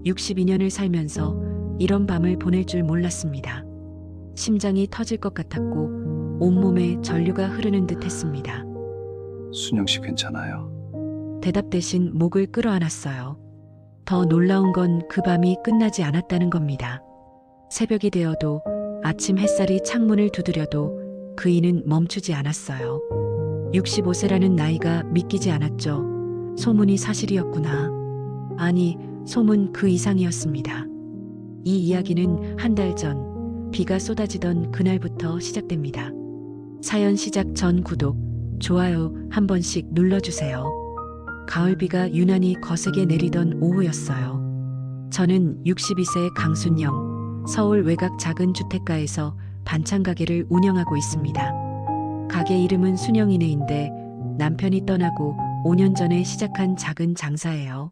62년을 살면서 이런 밤을 보낼 줄 몰랐습니다. 심장이 터질 것 같았고 온몸에 전류가 흐르는 듯 했습니다. 순영 씨 괜찮아요? 대답 대신 목을 끌어안았어요. 더 놀라운 건 그 밤이 끝나지 않았다는 겁니다. 새벽이 되어도 아침 햇살이 창문을 두드려도 그이는 멈추지 않았어요. 65세라는 나이가 믿기지 않았죠. 소문이 사실이었구나. 아니, 소문 그 이상이었습니다. 이 이야기는 한 달 전 비가 쏟아지던 그날부터 시작됩니다. 사연 시작 전 구독, 좋아요 한 번씩 눌러주세요. 가을비가 유난히 거세게 내리던 오후였어요. 저는 62세 강순영, 서울 외곽 작은 주택가에서 반찬 가게를 운영하고 있습니다. 가게 이름은 순영이네인데 남편이 떠나고 5년 전에 시작한 작은 장사예요.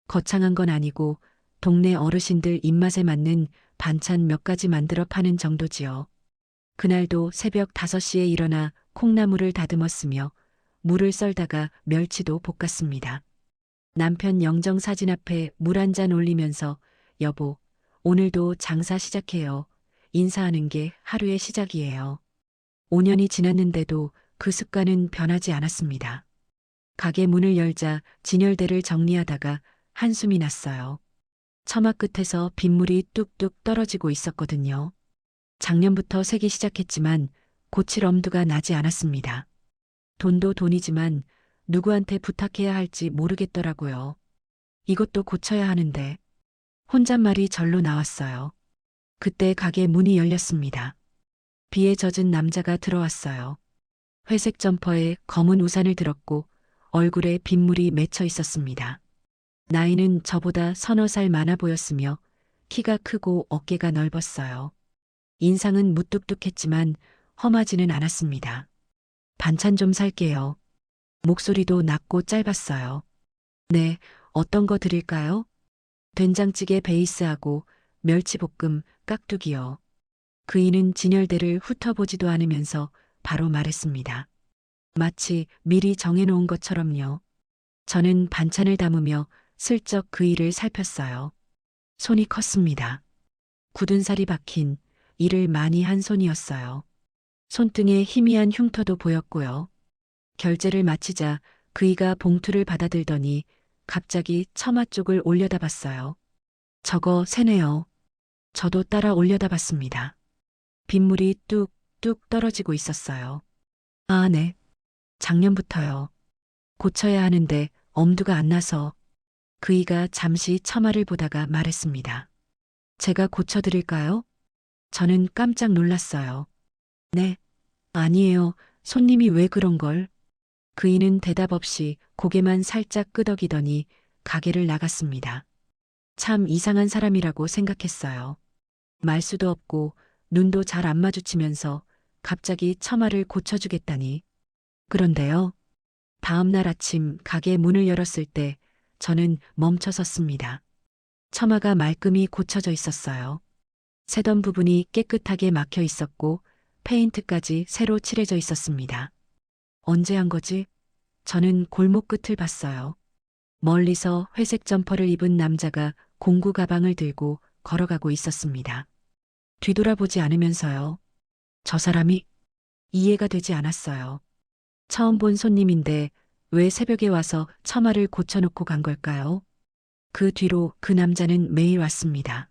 거창한 건 아니고 동네 어르신들 입맛에 맞는 반찬 몇 가지 만들어 파는 정도지요. 그날도 새벽 5시에 일어나 콩나물을 다듬었으며 물을 썰다가 멸치도 볶았습니다. 남편 영정 사진 앞에 물 한 잔 올리면서 여보, 오늘도 장사 시작해요. 인사하는 게 하루의 시작이에요. 5년이 지났는데도 그 습관은 변하지 않았습니다. 가게 문을 열자 진열대를 정리하다가 한숨이 났어요. 처마 끝에서 빗물이 뚝뚝 떨어지고 있었거든요. 작년부터 새기 시작했지만 고칠 엄두가 나지 않았습니다. 돈도 돈이지만 누구한테 부탁해야 할지 모르겠더라고요. 이것도 고쳐야 하는데 혼잣말이 절로 나왔어요. 그때 가게 문이 열렸습니다. 비에 젖은 남자가 들어왔어요. 회색 점퍼에 검은 우산을 들었고 얼굴에 빗물이 맺혀 있었습니다. 나이는 저보다 서너 살 많아 보였으며 키가 크고 어깨가 넓었어요. 인상은 무뚝뚝했지만 험하지는 않았습니다. 반찬 좀 살게요. 목소리도 낮고 짧았어요. 네, 어떤 거 드릴까요? 된장찌개 베이스하고 멸치볶음, 깍두기요. 그이는 진열대를 훑어보지도 않으면서 바로 말했습니다. 마치 미리 정해놓은 것처럼요. 저는 반찬을 담으며 슬쩍 그이를 살폈어요. 손이 컸습니다. 굳은 살이 박힌 일을 많이 한 손이었어요. 손등에 희미한 흉터도 보였고요. 결제를 마치자 그이가 봉투를 받아들더니 갑자기 처마 쪽을 올려다봤어요. 저거 새네요. 저도 따라 올려다봤습니다. 빗물이 뚝뚝 떨어지고 있었어요. 아, 네. 작년부터요. 고쳐야 하는데 엄두가 안 나서. 그이가 잠시 처마를 보다가 말했습니다. 제가 고쳐드릴까요? 저는 깜짝 놀랐어요. 네. 아니에요. 손님이 왜 그런 걸? 그이는 대답 없이 고개만 살짝 끄덕이더니 가게를 나갔습니다. 참 이상한 사람이라고 생각했어요. 말수도 없고 눈도 잘 안 마주치면서 갑자기 처마를 고쳐주겠다니. 그런데요. 다음 날 아침 가게 문을 열었을 때 저는 멈춰 섰습니다. 처마가 말끔히 고쳐져 있었어요. 새던 부분이 깨끗하게 막혀 있었고 페인트까지 새로 칠해져 있었습니다. 언제 한 거지? 저는 골목 끝을 봤어요. 멀리서 회색 점퍼를 입은 남자가 공구 가방을 들고 걸어가고 있었습니다. 뒤돌아보지 않으면서요. 저 사람이 이해가 되지 않았어요. 처음 본 손님인데 왜 새벽에 와서 처마를 고쳐놓고 간 걸까요? 그 뒤로 그 남자는 매일 왔습니다.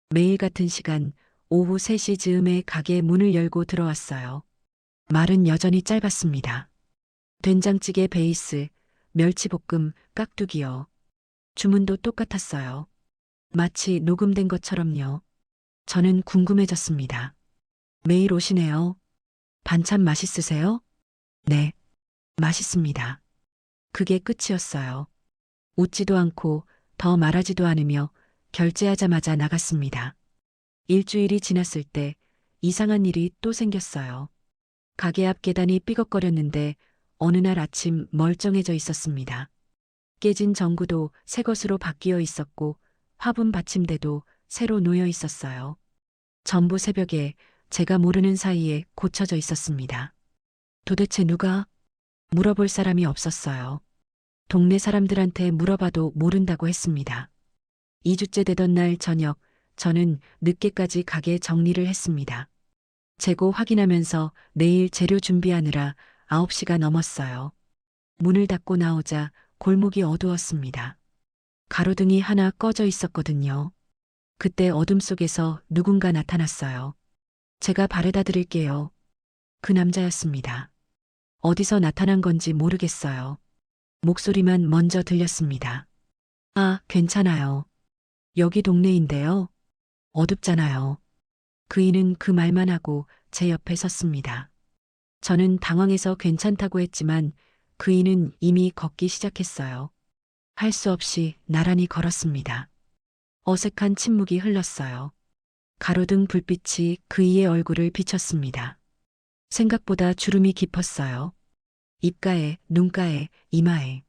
매일 같은 시간 오후 3시 즈음에 가게 문을 열고 들어왔어요. 말은 여전히 짧았습니다. 된장찌개 베이스, 멸치볶음, 깍두기요. 주문도 똑같았어요. 마치 녹음된 것처럼요. 저는 궁금해졌습니다. 매일 오시네요. 반찬 맛있으세요? 네, 맛있습니다. 그게 끝이었어요. 웃지도 않고 더 말하지도 않으며 결제하자마자 나갔습니다. 일주일이 지났을 때 이상한 일이 또 생겼어요. 가게 앞 계단이 삐걱거렸는데 어느 날 아침 멀쩡해져 있었습니다. 깨진 전구도 새 것으로 바뀌어 있었고 화분 받침대도 새로 놓여 있었어요. 전부 새벽에 제가 모르는 사이에 고쳐져 있었습니다. 도대체 누가? 물어볼 사람이 없었어요. 동네 사람들한테 물어봐도 모른다고 했습니다. 2주째 되던 날 저녁, 저는 늦게까지 가게 정리를 했습니다. 재고 확인하면서 내일 재료 준비하느라 9시가 넘었어요. 문을 닫고 나오자 골목이 어두웠습니다. 가로등이 하나 꺼져 있었거든요. 그때 어둠 속에서 누군가 나타났어요. 제가 바래다 드릴게요. 그 남자였습니다. 어디서 나타난 건지 모르겠어요. 목소리만 먼저 들렸습니다. 아, 괜찮아요. 여기 동네인데요. 어둡잖아요. 그이는 그 말만 하고 제 옆에 섰습니다. 저는 당황해서 괜찮다고 했지만 그이는 이미 걷기 시작했어요. 할 수 없이 나란히 걸었습니다. 어색한 침묵이 흘렀어요. 가로등 불빛이 그이의 얼굴을 비췄습니다. 생각보다 주름이 깊었어요. 입가에, 눈가에, 이마에.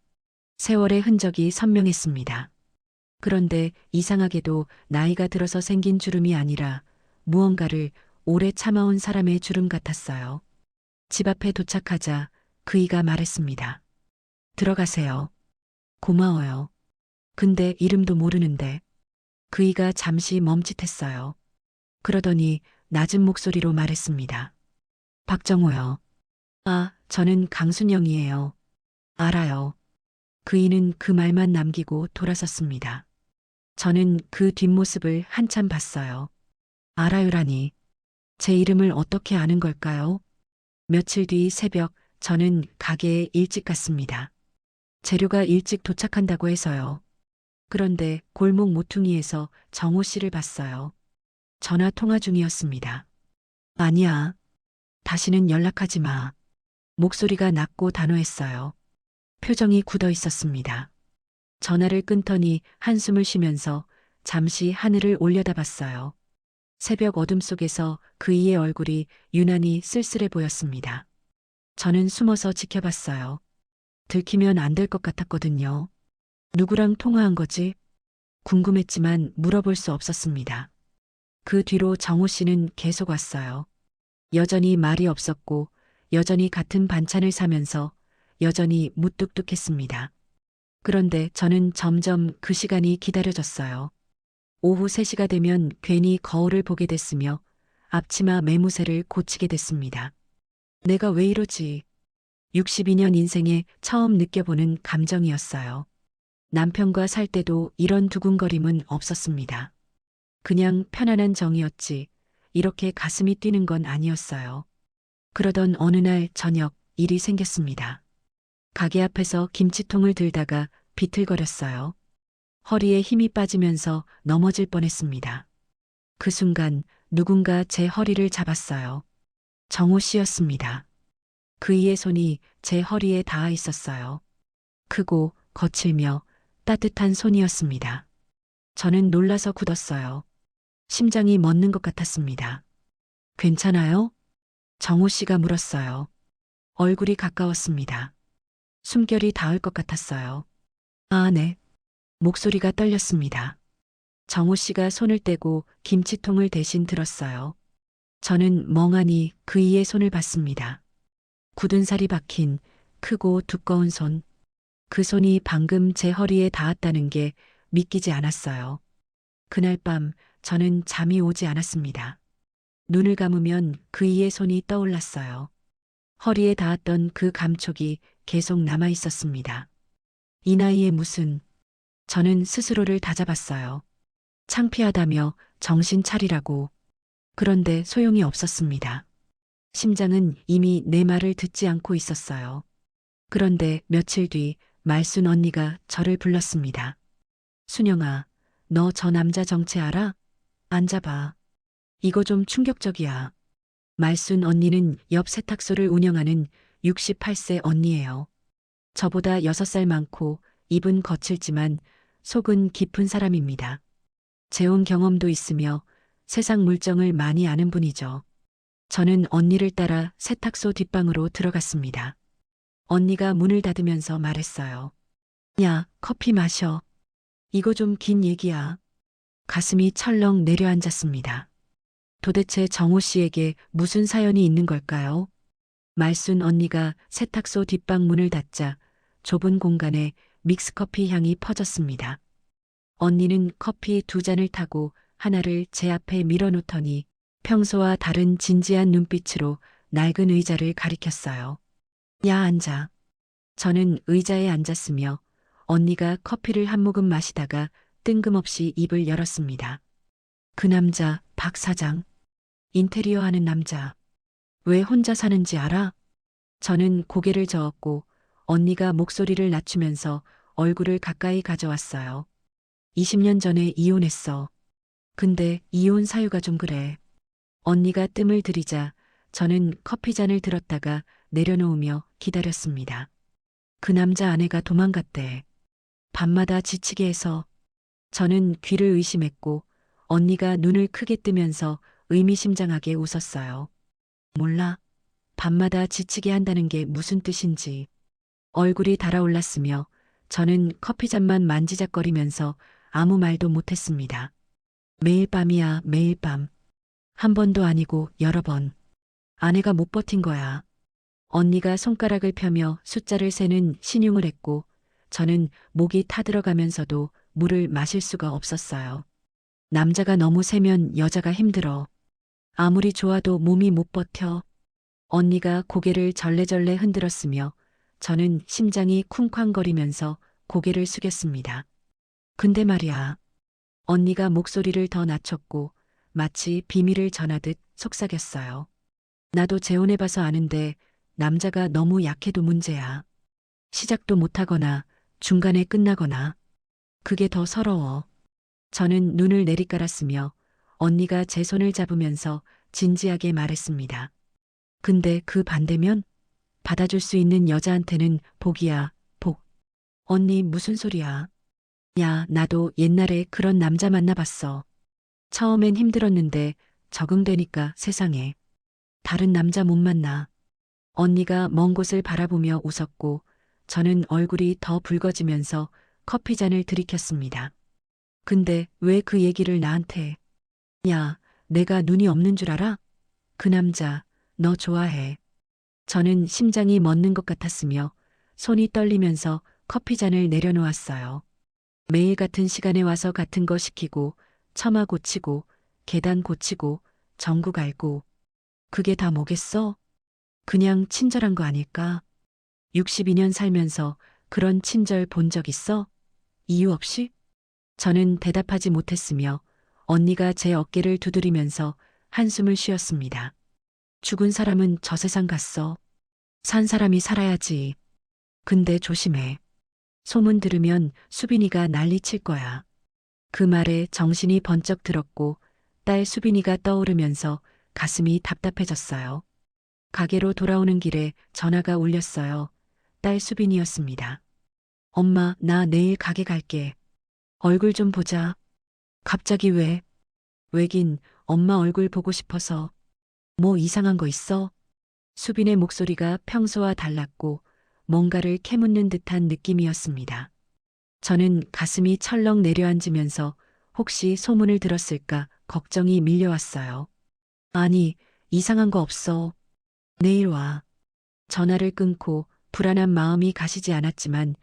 세월의 흔적이 선명했습니다. 그런데 이상하게도 나이가 들어서 생긴 주름이 아니라 무언가를 오래 참아온 사람의 주름 같았어요. 집 앞에 도착하자 그이가 말했습니다. 들어가세요. 고마워요. 근데 이름도 모르는데. 그이가 잠시 멈칫했어요. 그러더니 낮은 목소리로 말했습니다. 박정호요. 아, 저는 강순영이에요. 알아요. 그이는 그 말만 남기고 돌아섰습니다. 저는 그 뒷모습을 한참 봤어요. 알아요라니. 제 이름을 어떻게 아는 걸까요? 며칠 뒤 새벽, 저는 가게에 일찍 갔습니다. 재료가 일찍 도착한다고 해서요. 그런데 골목 모퉁이에서 정호 씨를 봤어요. 전화 통화 중이었습니다. 아니야. 다시는 연락하지 마. 목소리가 낮고 단호했어요. 표정이 굳어 있었습니다. 전화를 끊더니 한숨을 쉬면서 잠시 하늘을 올려다봤어요. 새벽 어둠 속에서 그이의 얼굴이 유난히 쓸쓸해 보였습니다. 저는 숨어서 지켜봤어요. 들키면 안 될 것 같았거든요. 누구랑 통화한 거지? 궁금했지만 물어볼 수 없었습니다. 그 뒤로 정호 씨는 계속 왔어요. 여전히 말이 없었고, 여전히 같은 반찬을 사면서 여전히 무뚝뚝했습니다. 그런데 저는 점점 그 시간이 기다려졌어요. 오후 3시가 되면 괜히 거울을 보게 됐으며 앞치마 매무새를 고치게 됐습니다. 내가 왜 이러지? 62년 인생에 처음 느껴보는 감정이었어요. 남편과 살 때도 이런 두근거림은 없었습니다. 그냥 편안한 정이었지 이렇게 가슴이 뛰는 건 아니었어요. 그러던 어느 날 저녁 일이 생겼습니다. 가게 앞에서 김치통을 들다가 비틀거렸어요. 허리에 힘이 빠지면서 넘어질 뻔했습니다. 그 순간 누군가 제 허리를 잡았어요. 정호 씨였습니다. 그이의 손이 제 허리에 닿아 있었어요. 크고 거칠며 따뜻한 손이었습니다. 저는 놀라서 굳었어요. 심장이 멎는 것 같았습니다. 괜찮아요? 정호 씨가 물었어요. 얼굴이 가까웠습니다. 숨결이 닿을 것 같았어요. 아, 네. 목소리가 떨렸습니다. 정호 씨가 손을 떼고 김치통을 대신 들었어요. 저는 멍하니 그이의 손을 봤습니다. 굳은 살이 박힌 크고 두꺼운 손. 그 손이 방금 제 허리에 닿았다는 게 믿기지 않았어요. 그날 밤 저는 잠이 오지 않았습니다. 눈을 감으면 그이의 손이 떠올랐어요. 허리에 닿았던 그 감촉이 계속 남아 있었습니다. 이 나이에 무슨... 저는 스스로를 다잡았어요. 창피하다며 정신 차리라고. 그런데 소용이 없었습니다. 심장은 이미 내 말을 듣지 않고 있었어요. 그런데 며칠 뒤 말순 언니가 저를 불렀습니다. 순영아, 너 저 남자 정체 알아? 앉아봐. 이거 좀 충격적이야. 말순 언니는 옆 세탁소를 운영하는 68세 언니예요. 저보다 6살 많고 입은 거칠지만 속은 깊은 사람입니다. 재혼 경험도 있으며 세상 물정을 많이 아는 분이죠. 저는 언니를 따라 세탁소 뒷방으로 들어갔습니다. 언니가 문을 닫으면서 말했어요. 야, 커피 마셔. 이거 좀 긴 얘기야. 가슴이 철렁 내려앉았습니다. 도대체 정호 씨에게 무슨 사연이 있는 걸까요? 말순 언니가 세탁소 뒷방 문을 닫자 좁은 공간에 믹스커피 향이 퍼졌습니다. 언니는 커피 2잔을 타고 하나를 제 앞에 밀어놓더니 평소와 다른 진지한 눈빛으로 낡은 의자를 가리켰어요. 야, 앉아. 저는 의자에 앉았으며 언니가 커피를 한 모금 마시다가 뜬금없이 입을 열었습니다. 그 남자, 박 사장. 인테리어 하는 남자. 왜 혼자 사는지 알아? 저는 고개를 저었고 언니가 목소리를 낮추면서 얼굴을 가까이 가져왔어요. 20년 전에 이혼했어. 근데 이혼 사유가 좀 그래. 언니가 뜸을 들이자 저는 커피잔을 들었다가 내려놓으며 기다렸습니다. 그 남자 아내가 도망갔대. 밤마다 지치게 해서. 저는 귀를 의심했고 언니가 눈을 크게 뜨면서 의미심장하게 웃었어요. 몰라. 밤마다 지치게 한다는 게 무슨 뜻인지. 얼굴이 달아올랐으며 저는 커피잔만 만지작거리면서 아무 말도 못했습니다. 매일 밤이야, 매일 밤. 한 번도 아니고 여러 번. 아내가 못 버틴 거야. 언니가 손가락을 펴며 숫자를 세는 신용을 했고 저는 목이 타들어가면서도 물을 마실 수가 없었어요. 남자가 너무 세면 여자가 힘들어. 아무리 좋아도 몸이 못 버텨. 언니가 고개를 절레절레 흔들었으며 저는 심장이 쿵쾅거리면서 고개를 숙였습니다. 근데 말이야. 언니가 목소리를 더 낮췄고 마치 비밀을 전하듯 속삭였어요. 나도 재혼해봐서 아는데 남자가 너무 약해도 문제야. 시작도 못하거나 중간에 끝나거나. 그게 더 서러워. 저는 눈을 내리깔았으며 언니가 제 손을 잡으면서 진지하게 말했습니다. 근데 그 반대면 받아줄 수 있는 여자한테는 복이야, 복. 언니 무슨 소리야? 야, 나도 옛날에 그런 남자 만나봤어. 처음엔 힘들었는데 적응되니까 세상에. 다른 남자 못 만나. 언니가 먼 곳을 바라보며 웃었고 저는 얼굴이 더 붉어지면서 커피잔을 들이켰습니다. 근데 왜 그 얘기를 나한테? 야, 내가 눈이 없는 줄 알아? 그 남자, 너 좋아해. 저는 심장이 멎는 것 같았으며 손이 떨리면서 커피잔을 내려놓았어요. 매일 같은 시간에 와서 같은 거 시키고 처마 고치고 계단 고치고 전구 갈고 그게 다 뭐겠어? 그냥 친절한 거 아닐까? 62년 살면서 그런 친절 본 적 있어? 이유 없이? 저는 대답하지 못했으며 언니가 제 어깨를 두드리면서 한숨을 쉬었습니다. 죽은 사람은 저 세상 갔어. 산 사람이 살아야지. 근데 조심해. 소문 들으면 수빈이가 난리칠 거야. 그 말에 정신이 번쩍 들었고 딸 수빈이가 떠오르면서 가슴이 답답해졌어요. 가게로 돌아오는 길에 전화가 울렸어요. 딸 수빈이었습니다. 엄마, 나 내일 가게 갈게. 얼굴 좀 보자. 갑자기 왜? 왜긴 엄마 얼굴 보고 싶어서. 뭐 이상한 거 있어? 수빈의 목소리가 평소와 달랐고 뭔가를 캐묻는 듯한 느낌이었습니다. 저는 가슴이 철렁 내려앉으면서 혹시 소문을 들었을까 걱정이 밀려왔어요. 아니, 이상한 거 없어. 내일 와. 전화를 끊고 불안한 마음이 가시지 않았지만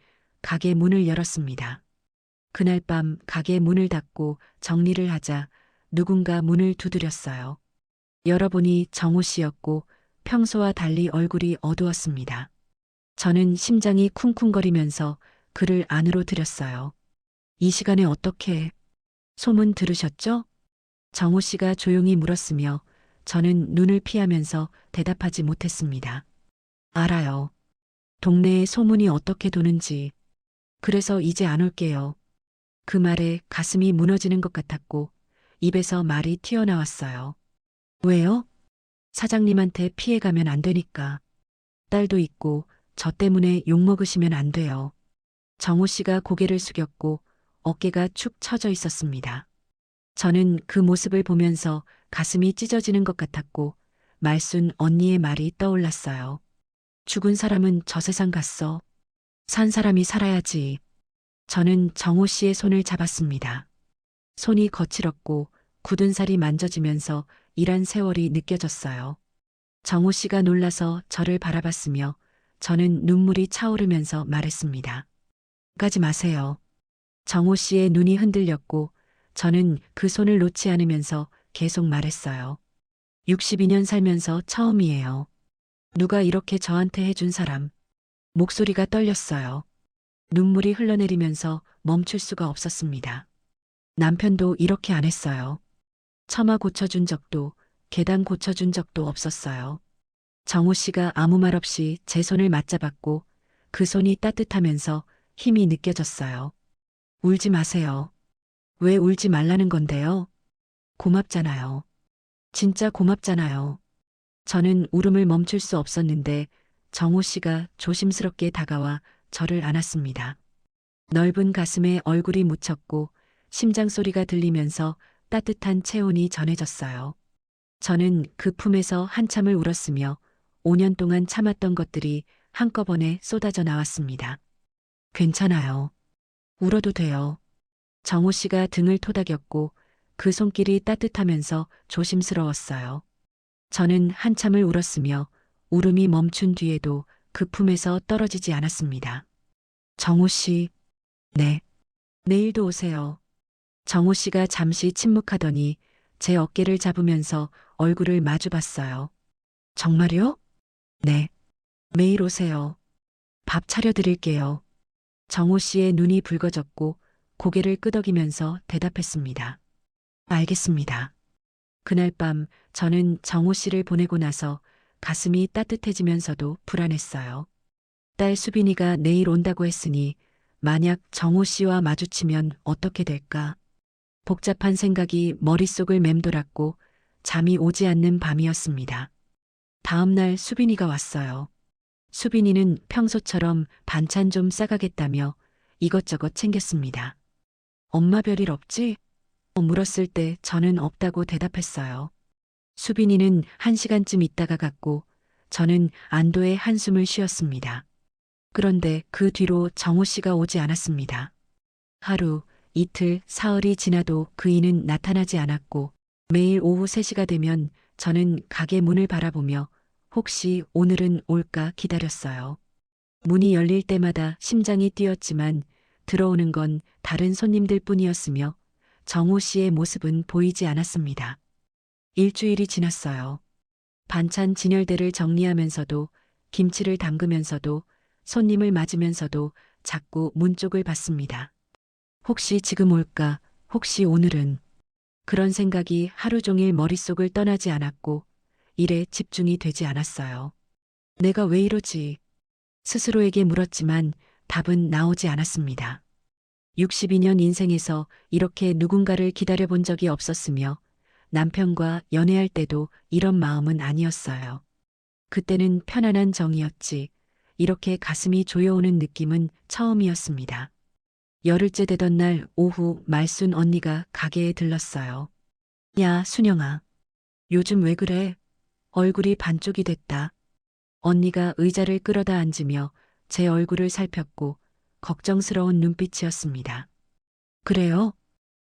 가게 문을 열었습니다. 그날 밤 가게 문을 닫고 정리를 하자 누군가 문을 두드렸어요. 열어보니 정호 씨였고 평소와 달리 얼굴이 어두웠습니다. 저는 심장이 쿵쿵거리면서 그를 안으로 들였어요. 이 시간에 어떻게? 소문 들으셨죠? 정호 씨가 조용히 물었으며 저는 눈을 피하면서 대답하지 못했습니다. 알아요. 동네에 소문이 어떻게 도는지. 그래서 이제 안 올게요. 그 말에 가슴이 무너지는 것 같았고 입에서 말이 튀어나왔어요. 왜요? 사장님한테 피해가면 안 되니까. 딸도 있고 저 때문에 욕먹으시면 안 돼요. 정호 씨가 고개를 숙였고 어깨가 축 처져 있었습니다. 저는 그 모습을 보면서 가슴이 찢어지는 것 같았고 말순 언니의 말이 떠올랐어요. 죽은 사람은 저 세상 갔어. 산 사람이 살아야지. 저는 정호 씨의 손을 잡았습니다. 손이 거칠었고 굳은 살이 만져지면서 일한 세월이 느껴졌어요. 정호 씨가 놀라서 저를 바라봤으며 저는 눈물이 차오르면서 말했습니다. 가지 마세요. 정호 씨의 눈이 흔들렸고 저는 그 손을 놓지 않으면서 계속 말했어요. 62년 살면서 처음이에요. 누가 이렇게 저한테 해준 사람. 목소리가 떨렸어요. 눈물이 흘러내리면서 멈출 수가 없었습니다. 남편도 이렇게 안 했어요. 처마 고쳐준 적도, 계단 고쳐준 적도 없었어요. 정호 씨가 아무 말 없이 제 손을 맞잡았고 그 손이 따뜻하면서 힘이 느껴졌어요. 울지 마세요. 왜 울지 말라는 건데요? 고맙잖아요. 진짜 고맙잖아요. 저는 울음을 멈출 수 없었는데 정호 씨가 조심스럽게 다가와 저를 안았습니다. 넓은 가슴에 얼굴이 묻혔고 심장 소리가 들리면서 따뜻한 체온이 전해졌어요. 저는 그 품에서 한참을 울었으며 5년 동안 참았던 것들이 한꺼번에 쏟아져 나왔습니다. 괜찮아요. 울어도 돼요. 정호 씨가 등을 토닥였고 그 손길이 따뜻하면서 조심스러웠어요. 저는 한참을 울었으며 울음이 멈춘 뒤에도 그 품에서 떨어지지 않았습니다. 정호 씨, 네. 내일도 오세요. 정호 씨가 잠시 침묵하더니 제 어깨를 잡으면서 얼굴을 마주 봤어요. 정말요? 네. 매일 오세요. 밥 차려드릴게요. 정호 씨의 눈이 붉어졌고 고개를 끄덕이면서 대답했습니다. 알겠습니다. 그날 밤 저는 정호 씨를 보내고 나서 가슴이 따뜻해지면서도 불안했어요. 딸 수빈이가 내일 온다고 했으니 만약 정호 씨와 마주치면 어떻게 될까? 복잡한 생각이 머릿속을 맴돌았고 잠이 오지 않는 밤이었습니다. 다음 날 수빈이가 왔어요. 수빈이는 평소처럼 반찬 좀 싸가겠다며 이것저것 챙겼습니다. 엄마 별일 없지? 물었을 때 저는 없다고 대답했어요. 수빈이는 1시간쯤 있다가 갔고 저는 안도의 한숨을 쉬었습니다. 그런데 그 뒤로 정호 씨가 오지 않았습니다. 하루, 이틀, 사흘이 지나도 그이는 나타나지 않았고 매일 오후 3시가 되면 저는 가게 문을 바라보며 혹시 오늘은 올까 기다렸어요. 문이 열릴 때마다 심장이 뛰었지만 들어오는 건 다른 손님들 뿐이었으며 정호 씨의 모습은 보이지 않았습니다. 일주일이 지났어요. 반찬 진열대를 정리하면서도 김치를 담그면서도 손님을 맞으면서도 자꾸 문 쪽을 봤습니다. 혹시 지금 올까? 혹시 오늘은? 그런 생각이 하루 종일 머릿속을 떠나지 않았고 일에 집중이 되지 않았어요. 내가 왜 이러지? 스스로에게 물었지만 답은 나오지 않았습니다. 62년 인생에서 이렇게 누군가를 기다려본 적이 없었으며 남편과 연애할 때도 이런 마음은 아니었어요. 그때는 편안한 정이었지 이렇게 가슴이 조여오는 느낌은 처음이었습니다. 열흘째 되던 날 오후 말순 언니가 가게에 들렀어요. 야, 순영아. 요즘 왜 그래? 얼굴이 반쪽이 됐다. 언니가 의자를 끌어다 앉으며 제 얼굴을 살폈고 걱정스러운 눈빛이었습니다. 그래요?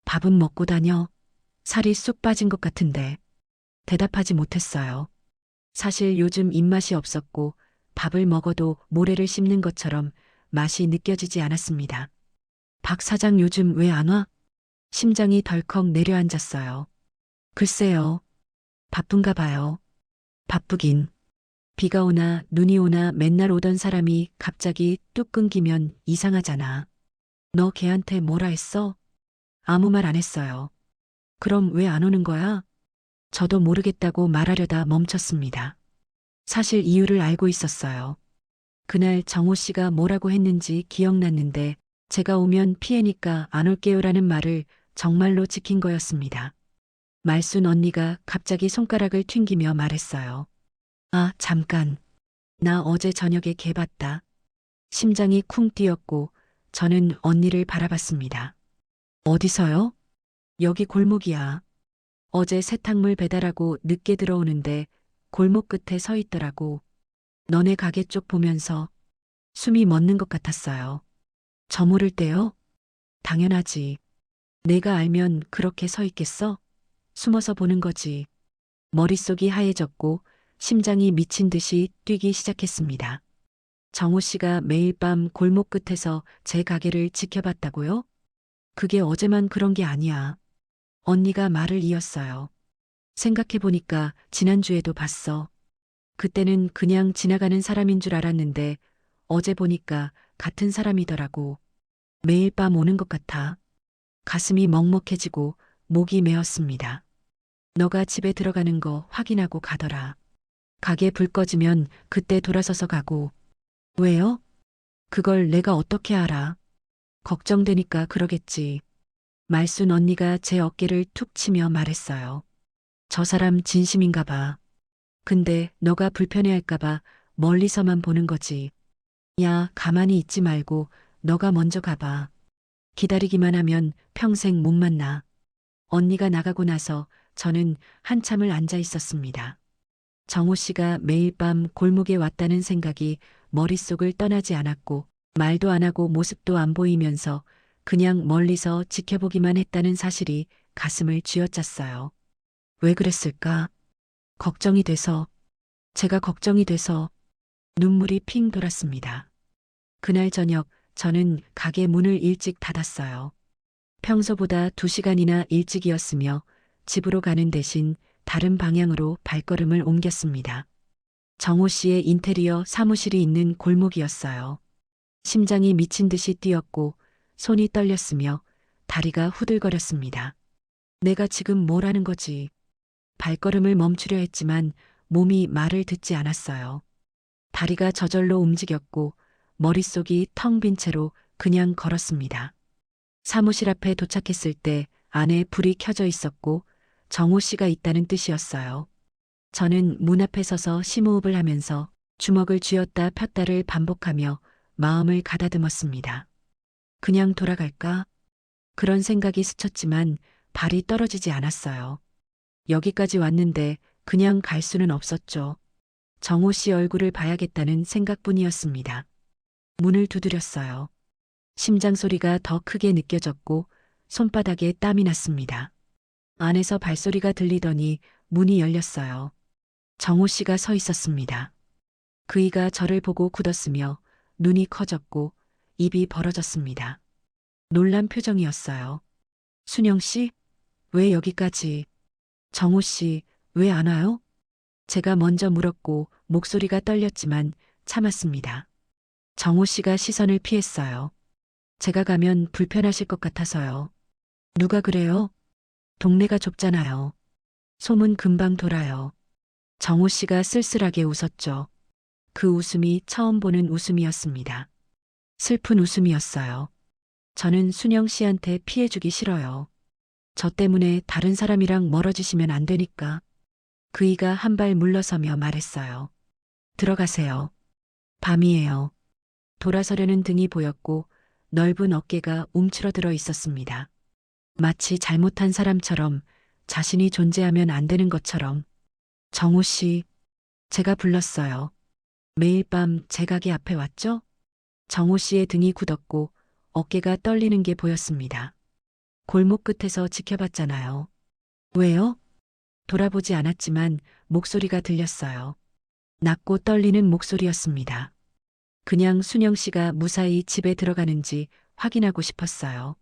밥은 먹고 다녀. 살이 쑥 빠진 것 같은데. 대답하지 못했어요. 사실 요즘 입맛이 없었고 밥을 먹어도 모래를 씹는 것처럼 맛이 느껴지지 않았습니다. 박 사장 요즘 왜 안 와? 심장이 덜컥 내려앉았어요. 글쎄요. 바쁜가 봐요. 바쁘긴. 비가 오나 눈이 오나 맨날 오던 사람이 갑자기 뚝 끊기면 이상하잖아. 너 걔한테 뭐라 했어? 아무 말 안 했어요. 그럼 왜 안 오는 거야? 저도 모르겠다고 말하려다 멈췄습니다. 사실 이유를 알고 있었어요. 그날 정호 씨가 뭐라고 했는지 기억났는데 제가 오면 피해니까 안 올게요라는 말을 정말로 지킨 거였습니다. 말순 언니가 갑자기 손가락을 튕기며 말했어요. 아, 잠깐. 나 어제 저녁에 개 봤다. 심장이 쿵 뛰었고 저는 언니를 바라봤습니다. 어디서요? 여기 골목이야. 어제 세탁물 배달하고 늦게 들어오는데 골목 끝에 서 있더라고. 너네 가게 쪽 보면서 숨이 멎는 것 같았어요. 저 모를 때요? 당연하지. 내가 알면 그렇게 서 있겠어? 숨어서 보는 거지. 머릿속이 하얘졌고 심장이 미친 듯이 뛰기 시작했습니다. 정호 씨가 매일 밤 골목 끝에서 제 가게를 지켜봤다고요? 그게 어제만 그런 게 아니야. 언니가 말을 이었어요. 생각해보니까 지난주에도 봤어. 그때는 그냥 지나가는 사람인 줄 알았는데 어제 보니까 같은 사람이더라고. 매일 밤 오는 것 같아. 가슴이 먹먹해지고 목이 메었습니다. 너가 집에 들어가는 거 확인하고 가더라. 가게 불 꺼지면 그때 돌아서서 가고. 왜요? 그걸 내가 어떻게 알아? 걱정되니까 그러겠지. 말순 언니가 제 어깨를 툭 치며 말했어요. 저 사람 진심인가 봐. 근데 너가 불편해할까 봐 멀리서만 보는 거지. 야, 가만히 있지 말고 너가 먼저 가봐. 기다리기만 하면 평생 못 만나. 언니가 나가고 나서 저는 한참을 앉아 있었습니다. 정호 씨가 매일 밤 골목에 왔다는 생각이 머릿속을 떠나지 않았고 말도 안 하고 모습도 안 보이면서 그냥 멀리서 지켜보기만 했다는 사실이 가슴을 쥐어짰어요. 왜 그랬을까? 걱정이 돼서, 제가 걱정이 돼서 눈물이 핑 돌았습니다. 그날 저녁 저는 가게 문을 일찍 닫았어요. 평소보다 2시간이나 일찍이었으며 집으로 가는 대신 다른 방향으로 발걸음을 옮겼습니다. 정호 씨의 인테리어 사무실이 있는 골목이었어요. 심장이 미친 듯이 뛰었고 손이 떨렸으며 다리가 후들거렸습니다. 내가 지금 뭘 하는 거지? 발걸음을 멈추려 했지만 몸이 말을 듣지 않았어요. 다리가 저절로 움직였고 머릿속이 텅 빈 채로 그냥 걸었습니다. 사무실 앞에 도착했을 때 안에 불이 켜져 있었고 정호 씨가 있다는 뜻이었어요. 저는 문 앞에 서서 심호흡을 하면서 주먹을 쥐었다 폈다를 반복하며 마음을 가다듬었습니다. 그냥 돌아갈까? 그런 생각이 스쳤지만 발이 떨어지지 않았어요. 여기까지 왔는데 그냥 갈 수는 없었죠. 정호 씨 얼굴을 봐야겠다는 생각뿐이었습니다. 문을 두드렸어요. 심장 소리가 더 크게 느껴졌고 손바닥에 땀이 났습니다. 안에서 발소리가 들리더니 문이 열렸어요. 정호 씨가 서 있었습니다. 그이가 저를 보고 굳었으며 눈이 커졌고 입이 벌어졌습니다. 놀란 표정이었어요. 순영 씨? 왜 여기까지? 정호 씨, 왜 안 와요? 제가 먼저 물었고 목소리가 떨렸지만 참았습니다. 정호 씨가 시선을 피했어요. 제가 가면 불편하실 것 같아서요. 누가 그래요? 동네가 좁잖아요. 소문 금방 돌아요. 정호 씨가 쓸쓸하게 웃었죠. 그 웃음이 처음 보는 웃음이었습니다. 슬픈 웃음이었어요. 저는 순영 씨한테 피해주기 싫어요. 저 때문에 다른 사람이랑 멀어지시면 안 되니까. 그이가 한 발 물러서며 말했어요. 들어가세요. 밤이에요. 돌아서려는 등이 보였고 넓은 어깨가 움츠러들어 있었습니다. 마치 잘못한 사람처럼 자신이 존재하면 안 되는 것처럼. 정호 씨, 제가 불렀어요. 매일 밤 제 가게 앞에 왔죠? 정호 씨의 등이 굳었고 어깨가 떨리는 게 보였습니다. 골목 끝에서 지켜봤잖아요. 왜요? 돌아보지 않았지만 목소리가 들렸어요. 낮고 떨리는 목소리였습니다. 그냥 순영 씨가 무사히 집에 들어가는지 확인하고 싶었어요.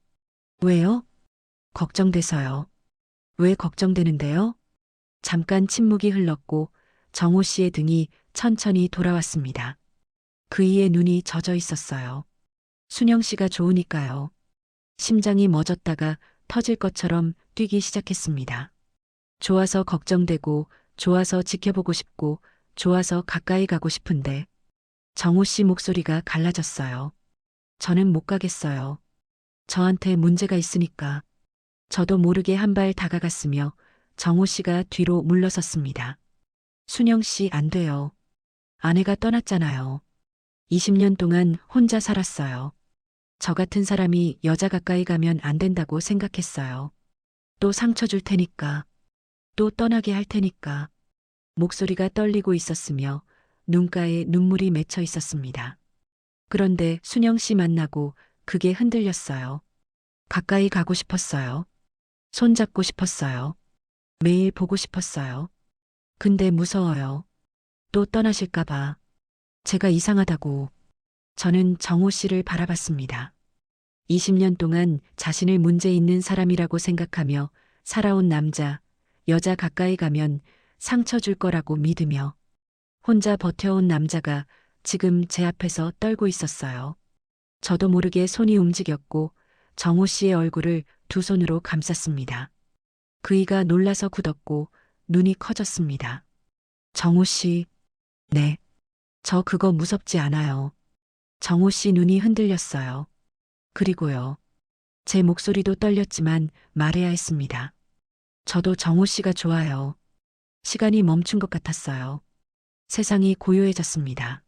왜요? 걱정돼서요. 왜 걱정되는데요? 잠깐 침묵이 흘렀고 정호 씨의 등이 천천히 돌아왔습니다. 그이의 눈이 젖어 있었어요. 순영 씨가 좋으니까요. 심장이 멎었다가 터질 것처럼 뛰기 시작했습니다. 좋아서 걱정되고, 좋아서 지켜보고 싶고, 좋아서 가까이 가고 싶은데, 정호 씨 목소리가 갈라졌어요. 저는 못 가겠어요. 저한테 문제가 있으니까. 저도 모르게 한 발 다가갔으며, 정호 씨가 뒤로 물러섰습니다. 순영 씨 안 돼요. 아내가 떠났잖아요. 20년 동안 혼자 살았어요. 저 같은 사람이 여자 가까이 가면 안 된다고 생각했어요. 또 상처 줄 테니까. 또 떠나게 할 테니까. 목소리가 떨리고 있었으며 눈가에 눈물이 맺혀 있었습니다. 그런데 순영 씨 만나고 그게 흔들렸어요. 가까이 가고 싶었어요. 손잡고 싶었어요. 매일 보고 싶었어요. 근데 무서워요. 또 떠나실까봐. 제가 이상하다고. 저는 정호 씨를 바라봤습니다. 20년 동안 자신을 문제 있는 사람이라고 생각하며 살아온 남자, 여자 가까이 가면 상처 줄 거라고 믿으며 혼자 버텨온 남자가 지금 제 앞에서 떨고 있었어요. 저도 모르게 손이 움직였고 정호 씨의 얼굴을 두 손으로 감쌌습니다. 그이가 놀라서 굳었고 눈이 커졌습니다. 정호 씨, 네. 저 그거 무섭지 않아요. 정호 씨 눈이 흔들렸어요. 그리고요. 제 목소리도 떨렸지만 말해야 했습니다. 저도 정호 씨가 좋아요. 시간이 멈춘 것 같았어요. 세상이 고요해졌습니다.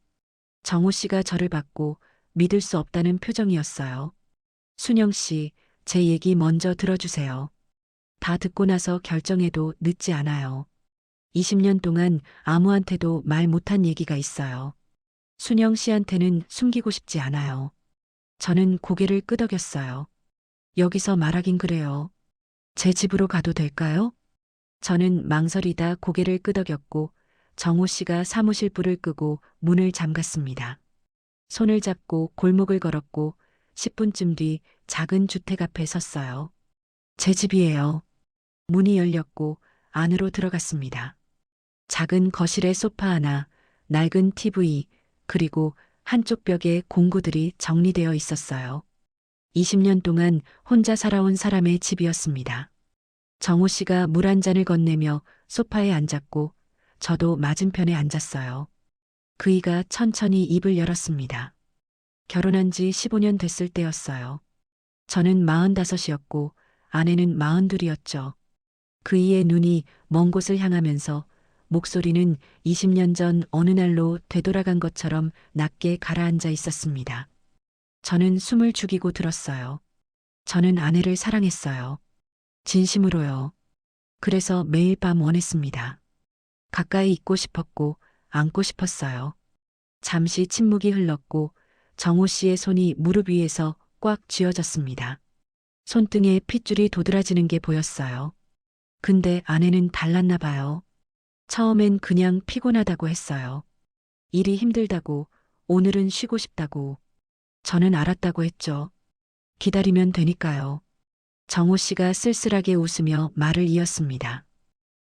정호 씨가 저를 받고 믿을 수 없다는 표정이었어요. 순영 씨, 제 얘기 먼저 들어주세요. 다 듣고 나서 결정해도 늦지 않아요. 20년 동안 아무한테도 말 못한 얘기가 있어요. 순영 씨한테는 숨기고 싶지 않아요. 저는 고개를 끄덕였어요. 여기서 말하긴 그래요. 제 집으로 가도 될까요? 저는 망설이다 고개를 끄덕였고 정호 씨가 사무실 불을 끄고 문을 잠갔습니다. 손을 잡고 골목을 걸었고 10분쯤 뒤 작은 주택 앞에 섰어요. 제 집이에요. 문이 열렸고 안으로 들어갔습니다. 작은 거실에 소파 하나, 낡은 TV, 그리고 한쪽 벽에 공구들이 정리되어 있었어요. 20년 동안 혼자 살아온 사람의 집이었습니다. 정호 씨가 물 한 잔을 건네며 소파에 앉았고 저도 맞은편에 앉았어요. 그이가 천천히 입을 열었습니다. 결혼한 지 15년 됐을 때였어요. 저는 45이었고 아내는 42이었죠. 그이의 눈이 먼 곳을 향하면서 목소리는 20년 전 어느 날로 되돌아간 것처럼 낮게 가라앉아 있었습니다. 저는 숨을 죽이고 들었어요. 저는 아내를 사랑했어요. 진심으로요. 그래서 매일 밤 원했습니다. 가까이 있고 싶었고 안고 싶었어요. 잠시 침묵이 흘렀고 정호 씨의 손이 무릎 위에서 꽉 쥐어졌습니다. 손등에 핏줄이 도드라지는 게 보였어요. 근데 아내는 달랐나 봐요. 처음엔 그냥 피곤하다고 했어요. 일이 힘들다고, 오늘은 쉬고 싶다고. 저는 알았다고 했죠. 기다리면 되니까요. 정호 씨가 쓸쓸하게 웃으며 말을 이었습니다.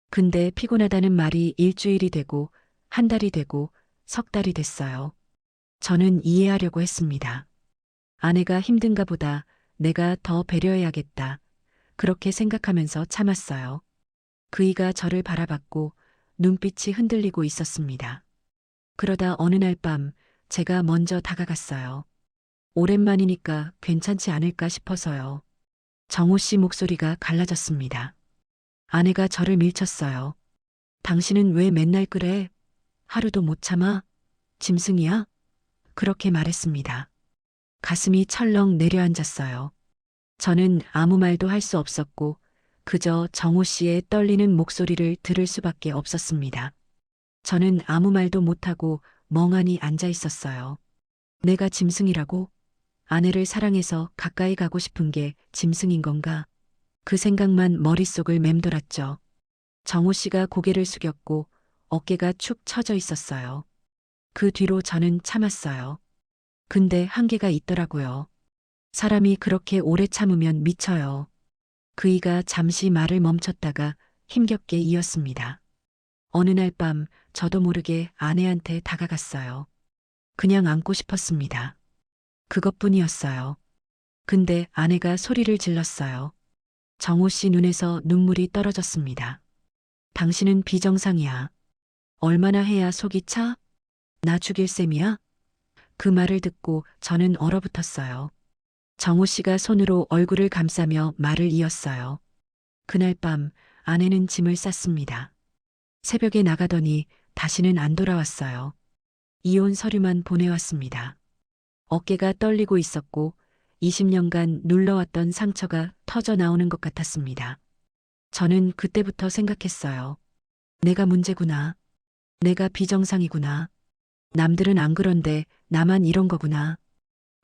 근데 피곤하다는 말이 일주일이 되고, 한 달이 되고, 석 달이 됐어요. 저는 이해하려고 했습니다. 아내가 힘든가 보다 내가 더 배려해야겠다. 그렇게 생각하면서 참았어요. 그이가 저를 바라봤고 눈빛이 흔들리고 있었습니다. 그러다 어느 날 밤 제가 먼저 다가갔어요. 오랜만이니까 괜찮지 않을까 싶어서요. 정호 씨 목소리가 갈라졌습니다. 아내가 저를 밀쳤어요. 당신은 왜 맨날 그래? 하루도 못 참아? 짐승이야? 그렇게 말했습니다. 가슴이 철렁 내려앉았어요. 저는 아무 말도 할 수 없었고 그저 정호 씨의 떨리는 목소리를 들을 수밖에 없었습니다. 저는 아무 말도 못하고 멍하니 앉아 있었어요. 내가 짐승이라고? 아내를 사랑해서 가까이 가고 싶은 게 짐승인 건가? 그 생각만 머릿속을 맴돌았죠. 정호 씨가 고개를 숙였고 어깨가 축 처져 있었어요. 그 뒤로 저는 참았어요. 근데 한계가 있더라고요. 사람이 그렇게 오래 참으면 미쳐요. 그이가 잠시 말을 멈췄다가 힘겹게 이었습니다. 어느 날 밤 저도 모르게 아내한테 다가갔어요. 그냥 안고 싶었습니다. 그것뿐이었어요. 근데 아내가 소리를 질렀어요. 정호 씨 눈에서 눈물이 떨어졌습니다. 당신은 비정상이야. 얼마나 해야 속이 차? 나 죽일 셈이야? 그 말을 듣고 저는 얼어붙었어요. 정호 씨가 손으로 얼굴을 감싸며 말을 이었어요. 그날 밤 아내는 짐을 쌌습니다. 새벽에 나가더니 다시는 안 돌아왔어요. 이혼 서류만 보내왔습니다. 어깨가 떨리고 있었고 20년간 눌러왔던 상처가 터져 나오는 것 같았습니다. 저는 그때부터 생각했어요. 내가 문제구나. 내가 비정상이구나. 남들은 안 그런데 나만 이런 거구나.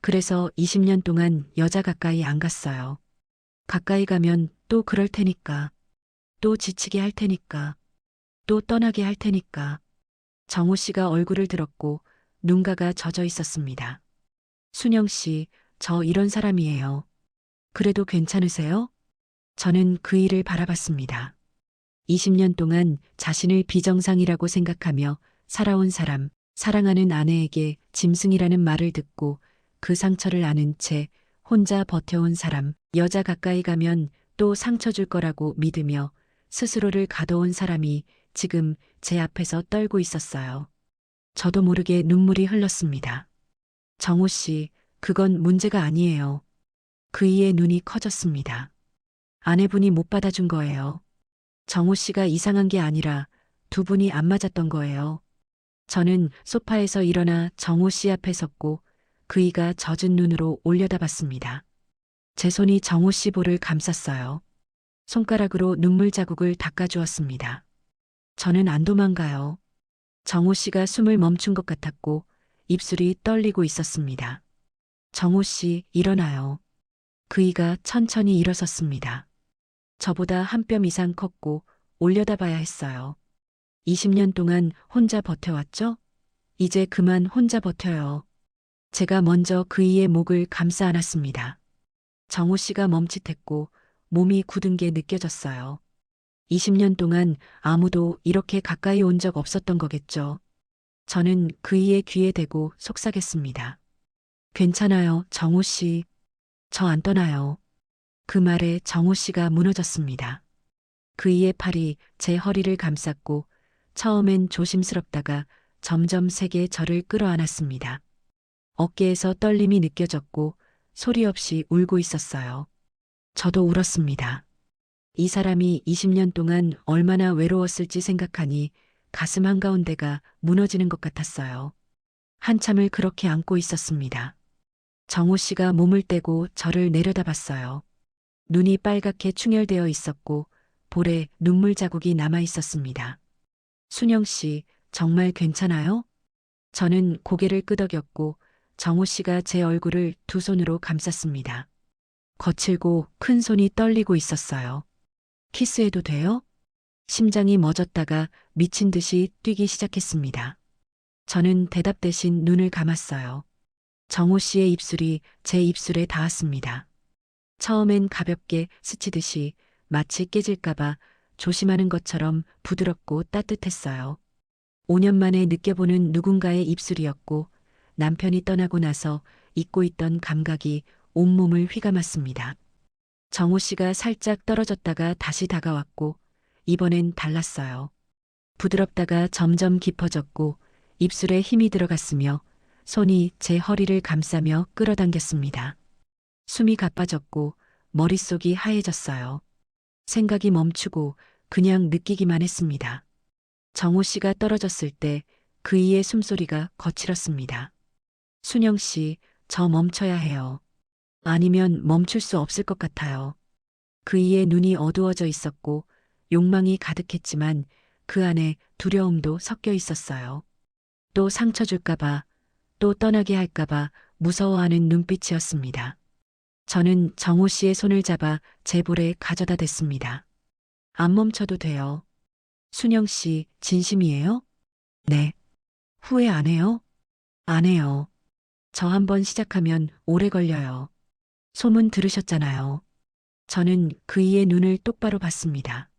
그래서 20년 동안 여자 가까이 안 갔어요. 가까이 가면 또 그럴 테니까. 또 지치게 할 테니까. 또 떠나게 할 테니까. 정호 씨가 얼굴을 들었고 눈가가 젖어 있었습니다. 순영 씨, 저 이런 사람이에요. 그래도 괜찮으세요? 저는 그 일을 바라봤습니다. 20년 동안 자신을 비정상이라고 생각하며 살아온 사람, 사랑하는 아내에게 짐승이라는 말을 듣고 그 상처를 아는 채 혼자 버텨온 사람, 여자 가까이 가면 또 상처 줄 거라고 믿으며 스스로를 가둬온 사람이 지금 제 앞에서 떨고 있었어요. 저도 모르게 눈물이 흘렀습니다. 정호 씨, 그건 문제가 아니에요. 그이의 눈이 커졌습니다. 아내분이 못 받아준 거예요. 정호 씨가 이상한 게 아니라 두 분이 안 맞았던 거예요. 저는 소파에서 일어나 정호 씨 앞에 섰고 그이가 젖은 눈으로 올려다봤습니다. 제 손이 정호 씨 볼을 감쌌어요. 손가락으로 눈물 자국을 닦아주었습니다. 저는 안 도망가요. 정호 씨가 숨을 멈춘 것 같았고 입술이 떨리고 있었습니다. 정호 씨, 일어나요. 그이가 천천히 일어섰습니다. 저보다 한 뼘 이상 컸고 올려다봐야 했어요. 20년 동안 혼자 버텨왔죠? 이제 그만 혼자 버텨요. 제가 먼저 그이의 목을 감싸 안았습니다. 정호 씨가 멈칫했고 몸이 굳은 게 느껴졌어요. 20년 동안 아무도 이렇게 가까이 온 적 없었던 거겠죠. 저는 그이의 귀에 대고 속삭였습니다. 괜찮아요, 정호 씨. 저 안 떠나요. 그 말에 정호 씨가 무너졌습니다. 그이의 팔이 제 허리를 감쌌고 처음엔 조심스럽다가 점점 세게 저를 끌어안았습니다. 어깨에서 떨림이 느껴졌고 소리 없이 울고 있었어요. 저도 울었습니다. 이 사람이 20년 동안 얼마나 외로웠을지 생각하니 가슴 한가운데가 무너지는 것 같았어요. 한참을 그렇게 안고 있었습니다. 정호 씨가 몸을 떼고 저를 내려다봤어요. 눈이 빨갛게 충혈되어 있었고 볼에 눈물 자국이 남아 있었습니다. 순영 씨, 정말 괜찮아요? 저는 고개를 끄덕였고 정호 씨가 제 얼굴을 두 손으로 감쌌습니다. 거칠고 큰 손이 떨리고 있었어요. 키스해도 돼요? 심장이 멎었다가 미친 듯이 뛰기 시작했습니다. 저는 대답 대신 눈을 감았어요. 정호 씨의 입술이 제 입술에 닿았습니다. 처음엔 가볍게 스치듯이 마치 깨질까봐 조심하는 것처럼 부드럽고 따뜻했어요. 5년 만에 느껴보는 누군가의 입술이었고 남편이 떠나고 나서 잊고 있던 감각이 온몸을 휘감았습니다. 정호 씨가 살짝 떨어졌다가 다시 다가왔고 이번엔 달랐어요. 부드럽다가 점점 깊어졌고 입술에 힘이 들어갔으며 손이 제 허리를 감싸며 끌어당겼습니다. 숨이 가빠졌고 머릿속이 하얘졌어요. 생각이 멈추고 그냥 느끼기만 했습니다. 정호 씨가 떨어졌을 때 그이의 숨소리가 거칠었습니다. 순영 씨, 저 멈춰야 해요. 아니면 멈출 수 없을 것 같아요. 그이의 눈이 어두워져 있었고 욕망이 가득했지만 그 안에 두려움도 섞여 있었어요. 또 상처 줄까봐, 또 떠나게 할까봐 무서워하는 눈빛이었습니다. 저는 정호 씨의 손을 잡아 제 볼에 가져다 댔습니다. 안 멈춰도 돼요. 순영 씨, 진심이에요? 네. 후회 안 해요? 안 해요. 저 한번 시작하면 오래 걸려요. 소문 들으셨잖아요. 저는 그이의 눈을 똑바로 봤습니다.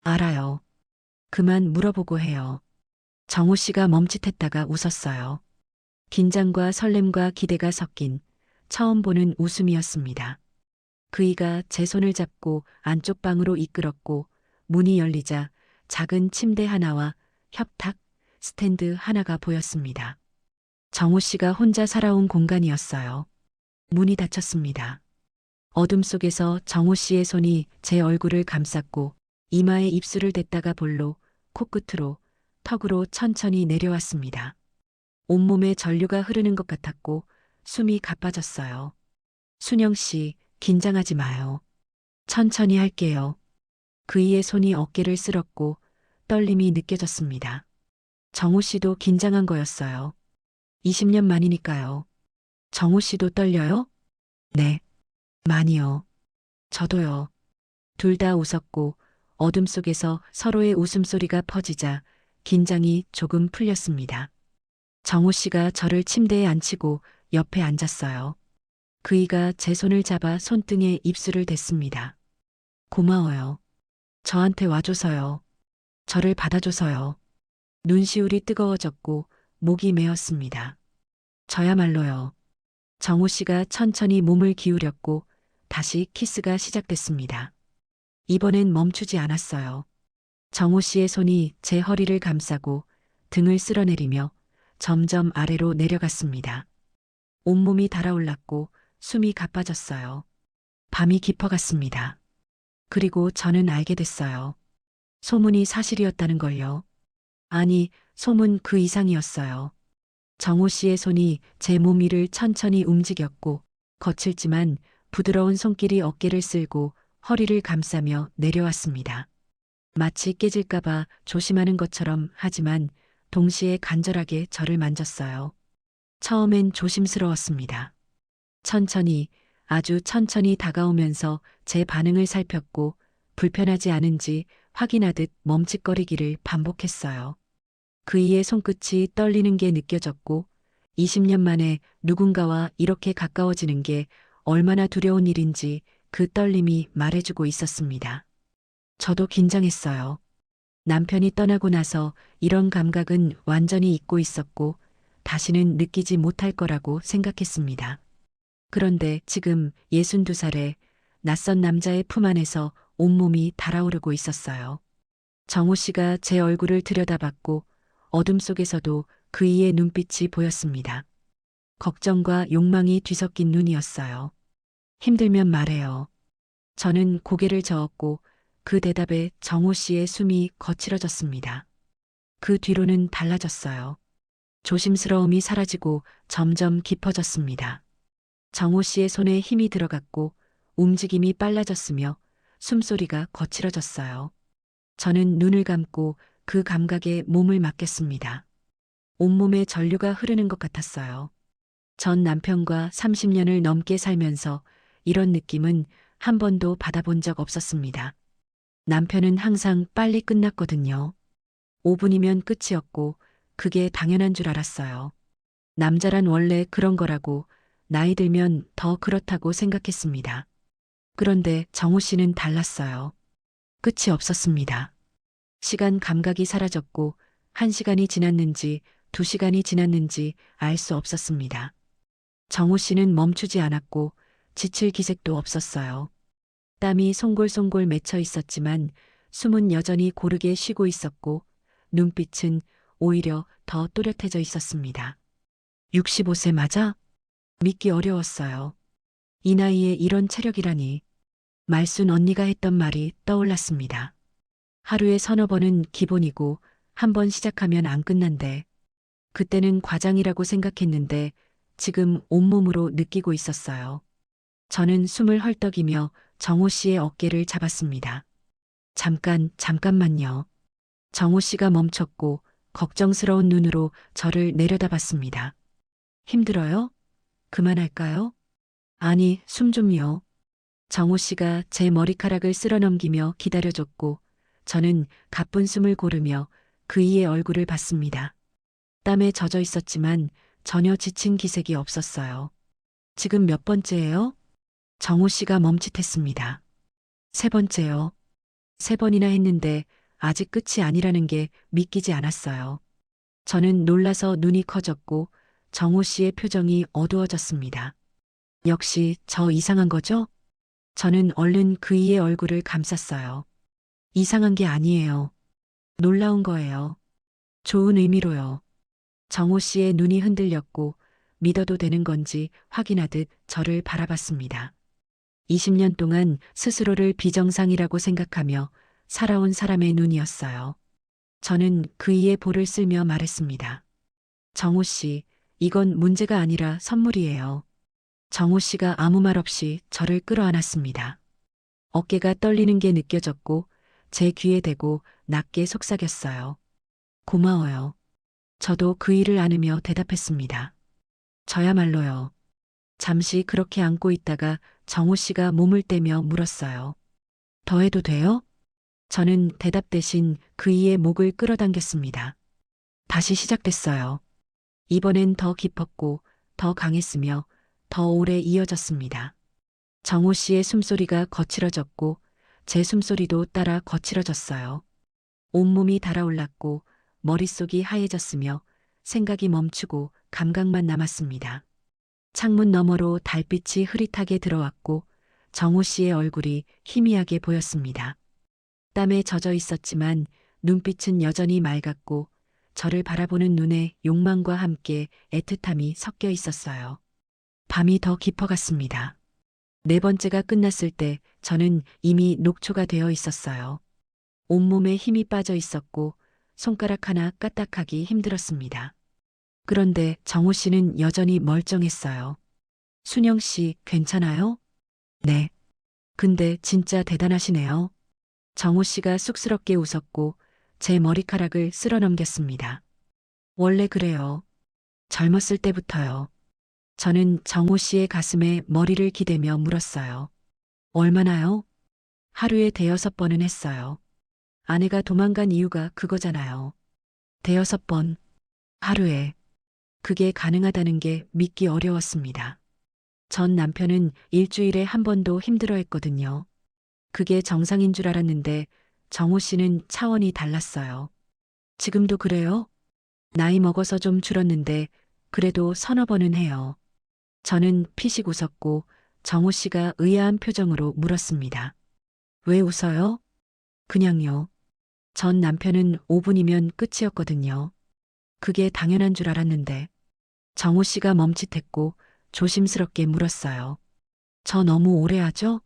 알아요. 그만 물어보고 해요. 정호 씨가 멈칫했다가 웃었어요. 긴장과 설렘과 기대가 섞인 처음 보는 웃음이었습니다. 그이가 제 손을 잡고 안쪽 방으로 이끌었고 문이 열리자 작은 침대 하나와 협탁, 스탠드 하나가 보였습니다. 정호 씨가 혼자 살아온 공간이었어요. 문이 닫혔습니다. 어둠 속에서 정호 씨의 손이 제 얼굴을 감쌌고 이마에 입술을 댔다가 볼로, 코끝으로, 턱으로 천천히 내려왔습니다. 온몸에 전류가 흐르는 것 같았고 숨이 가빠졌어요. 순영 씨, 긴장하지 마요. 천천히 할게요. 그이의 손이 어깨를 쓸었고 떨림이 느껴졌습니다. 정호 씨도 긴장한 거였어요. 20년 만이니까요. 정호 씨도 떨려요? 네, 많이요. 저도요. 둘 다 웃었고 어둠 속에서 서로의 웃음소리가 퍼지자 긴장이 조금 풀렸습니다. 정호 씨가 저를 침대에 앉히고 옆에 앉았어요. 그이가 제 손을 잡아 손등에 입술을 댔습니다. 고마워요. 저한테 와줘서요. 저를 받아줘서요. 눈시울이 뜨거워졌고 목이 메었습니다. 저야말로요. 정우 씨가 천천히 몸을 기울였고 다시 키스가 시작됐습니다. 이번엔 멈추지 않았어요. 정우 씨의 손이 제 허리를 감싸고 등을 쓸어내리며 점점 아래로 내려갔습니다. 온몸이 달아올랐고 숨이 가빠졌어요. 밤이 깊어갔습니다. 그리고 저는 알게 됐어요. 소문이 사실이었다는 걸요. 아니, 소문 그 이상이었어요. 정호 씨의 손이 제 몸 위를 천천히 움직였고 거칠지만 부드러운 손길이 어깨를 쓸고 허리를 감싸며 내려왔습니다. 마치 깨질까봐 조심하는 것처럼 하지만 동시에 간절하게 저를 만졌어요. 처음엔 조심스러웠습니다. 천천히, 아주 천천히 다가오면서 제 반응을 살폈고 불편하지 않은지 확인하듯 멈칫거리기를 반복했어요. 그이의 손끝이 떨리는 게 느껴졌고 20년 만에 누군가와 이렇게 가까워지는 게 얼마나 두려운 일인지 그 떨림이 말해주고 있었습니다. 저도 긴장했어요. 남편이 떠나고 나서 이런 감각은 완전히 잊고 있었고 다시는 느끼지 못할 거라고 생각했습니다. 그런데 지금 62살에 낯선 남자의 품 안에서 온몸이 달아오르고 있었어요. 정우 씨가 제 얼굴을 들여다봤고 어둠 속에서도 그이의 눈빛이 보였습니다. 걱정과 욕망이 뒤섞인 눈이었어요. 힘들면 말해요. 저는 고개를 저었고 그 대답에 정우 씨의 숨이 거칠어졌습니다. 그 뒤로는 달라졌어요. 조심스러움이 사라지고 점점 깊어졌습니다. 정우 씨의 손에 힘이 들어갔고 움직임이 빨라졌으며 숨소리가 거칠어졌어요. 저는 눈을 감고 그 감각에 몸을 맡겼습니다. 온몸에 전류가 흐르는 것 같았어요. 전 남편과 30년을 넘게 살면서 이런 느낌은 한 번도 받아본 적 없었습니다. 남편은 항상 빨리 끝났거든요. 5분이면 끝이었고 그게 당연한 줄 알았어요. 남자란 원래 그런 거라고 나이 들면 더 그렇다고 생각했습니다. 그런데 정우 씨는 달랐어요. 끝이 없었습니다. 시간 감각이 사라졌고 1시간이 지났는지 2시간이 지났는지 알 수 없었습니다. 정우 씨는 멈추지 않았고 지칠 기색도 없었어요. 땀이 송골송골 맺혀 있었지만 숨은 여전히 고르게 쉬고 있었고 눈빛은 오히려 더 또렷해져 있었습니다. 65세 맞아? 믿기 어려웠어요. 이 나이에 이런 체력이라니. 말순 언니가 했던 말이 떠올랐습니다. 하루에 서너 번은 기본이고 한 번 시작하면 안 끝난대. 그때는 과장이라고 생각했는데 지금 온몸으로 느끼고 있었어요. 저는 숨을 헐떡이며 정호 씨의 어깨를 잡았습니다. 잠깐만요. 정호 씨가 멈췄고 걱정스러운 눈으로 저를 내려다봤습니다. 힘들어요? 그만할까요? 아니, 숨 좀요. 정호 씨가 제 머리카락을 쓸어넘기며 기다려줬고 저는 가쁜 숨을 고르며 그이의 얼굴을 봤습니다. 땀에 젖어 있었지만 전혀 지친 기색이 없었어요. 지금 몇 번째예요? 정호 씨가 멈칫했습니다. 3번째요. 3번이나 했는데 아직 끝이 아니라는 게 믿기지 않았어요. 저는 놀라서 눈이 커졌고 정호 씨의 표정이 어두워졌습니다. 역시 저 이상한 거죠? 저는 얼른 그이의 얼굴을 감쌌어요. 이상한 게 아니에요. 놀라운 거예요. 좋은 의미로요. 정호 씨의 눈이 흔들렸고 믿어도 되는 건지 확인하듯 저를 바라봤습니다. 20년 동안 스스로를 비정상이라고 생각하며 살아온 사람의 눈이었어요. 저는 그이의 볼을 쓸며 말했습니다. 정호 씨, 이건 문제가 아니라 선물이에요. 정호 씨가 아무 말 없이 저를 끌어안았습니다. 어깨가 떨리는 게 느껴졌고 제 귀에 대고 낮게 속삭였어요. 고마워요. 저도 그이를 안으며 대답했습니다. 저야말로요. 잠시 그렇게 안고 있다가 정호 씨가 몸을 떼며 물었어요. 더 해도 돼요? 저는 대답 대신 그이의 목을 끌어당겼습니다. 다시 시작됐어요. 이번엔 더 깊었고 더 강했으며 더 오래 이어졌습니다. 정호 씨의 숨소리가 거칠어졌고 제 숨소리도 따라 거칠어졌어요. 온몸이 달아올랐고 머릿속이 하얘졌으며 생각이 멈추고 감각만 남았습니다. 창문 너머로 달빛이 흐릿하게 들어왔고 정호 씨의 얼굴이 희미하게 보였습니다. 땀에 젖어 있었지만 눈빛은 여전히 맑았고 저를 바라보는 눈에 욕망과 함께 애틋함이 섞여 있었어요. 밤이 더 깊어갔습니다. 네 번째가 끝났을 때 저는 이미 녹초가 되어 있었어요. 온몸에 힘이 빠져 있었고 손가락 하나 까딱하기 힘들었습니다. 그런데 정호 씨는 여전히 멀쩡했어요. 순영 씨, 괜찮아요? 네. 근데 진짜 대단하시네요. 정호 씨가 쑥스럽게 웃었고 제 머리카락을 쓸어 넘겼습니다. 원래 그래요. 젊었을 때부터요. 저는 정호 씨의 가슴에 머리를 기대며 물었어요. 얼마나요? 하루에 대여섯 번은 했어요. 아내가 도망간 이유가 그거잖아요. 대여섯 번, 하루에. 그게 가능하다는 게 믿기 어려웠습니다. 전 남편은 일주일에 한 번도 힘들어 했거든요. 그게 정상인 줄 알았는데 정호 씨는 차원이 달랐어요. 지금도 그래요? 나이 먹어서 좀 줄었는데 그래도 서너 번은 해요. 저는 피식 웃었고 정호 씨가 의아한 표정으로 물었습니다. 왜 웃어요? 그냥요. 전 남편은 5분이면 끝이었거든요. 그게 당연한 줄 알았는데 정호 씨가 멈칫했고 조심스럽게 물었어요. 저 너무 오래 하죠?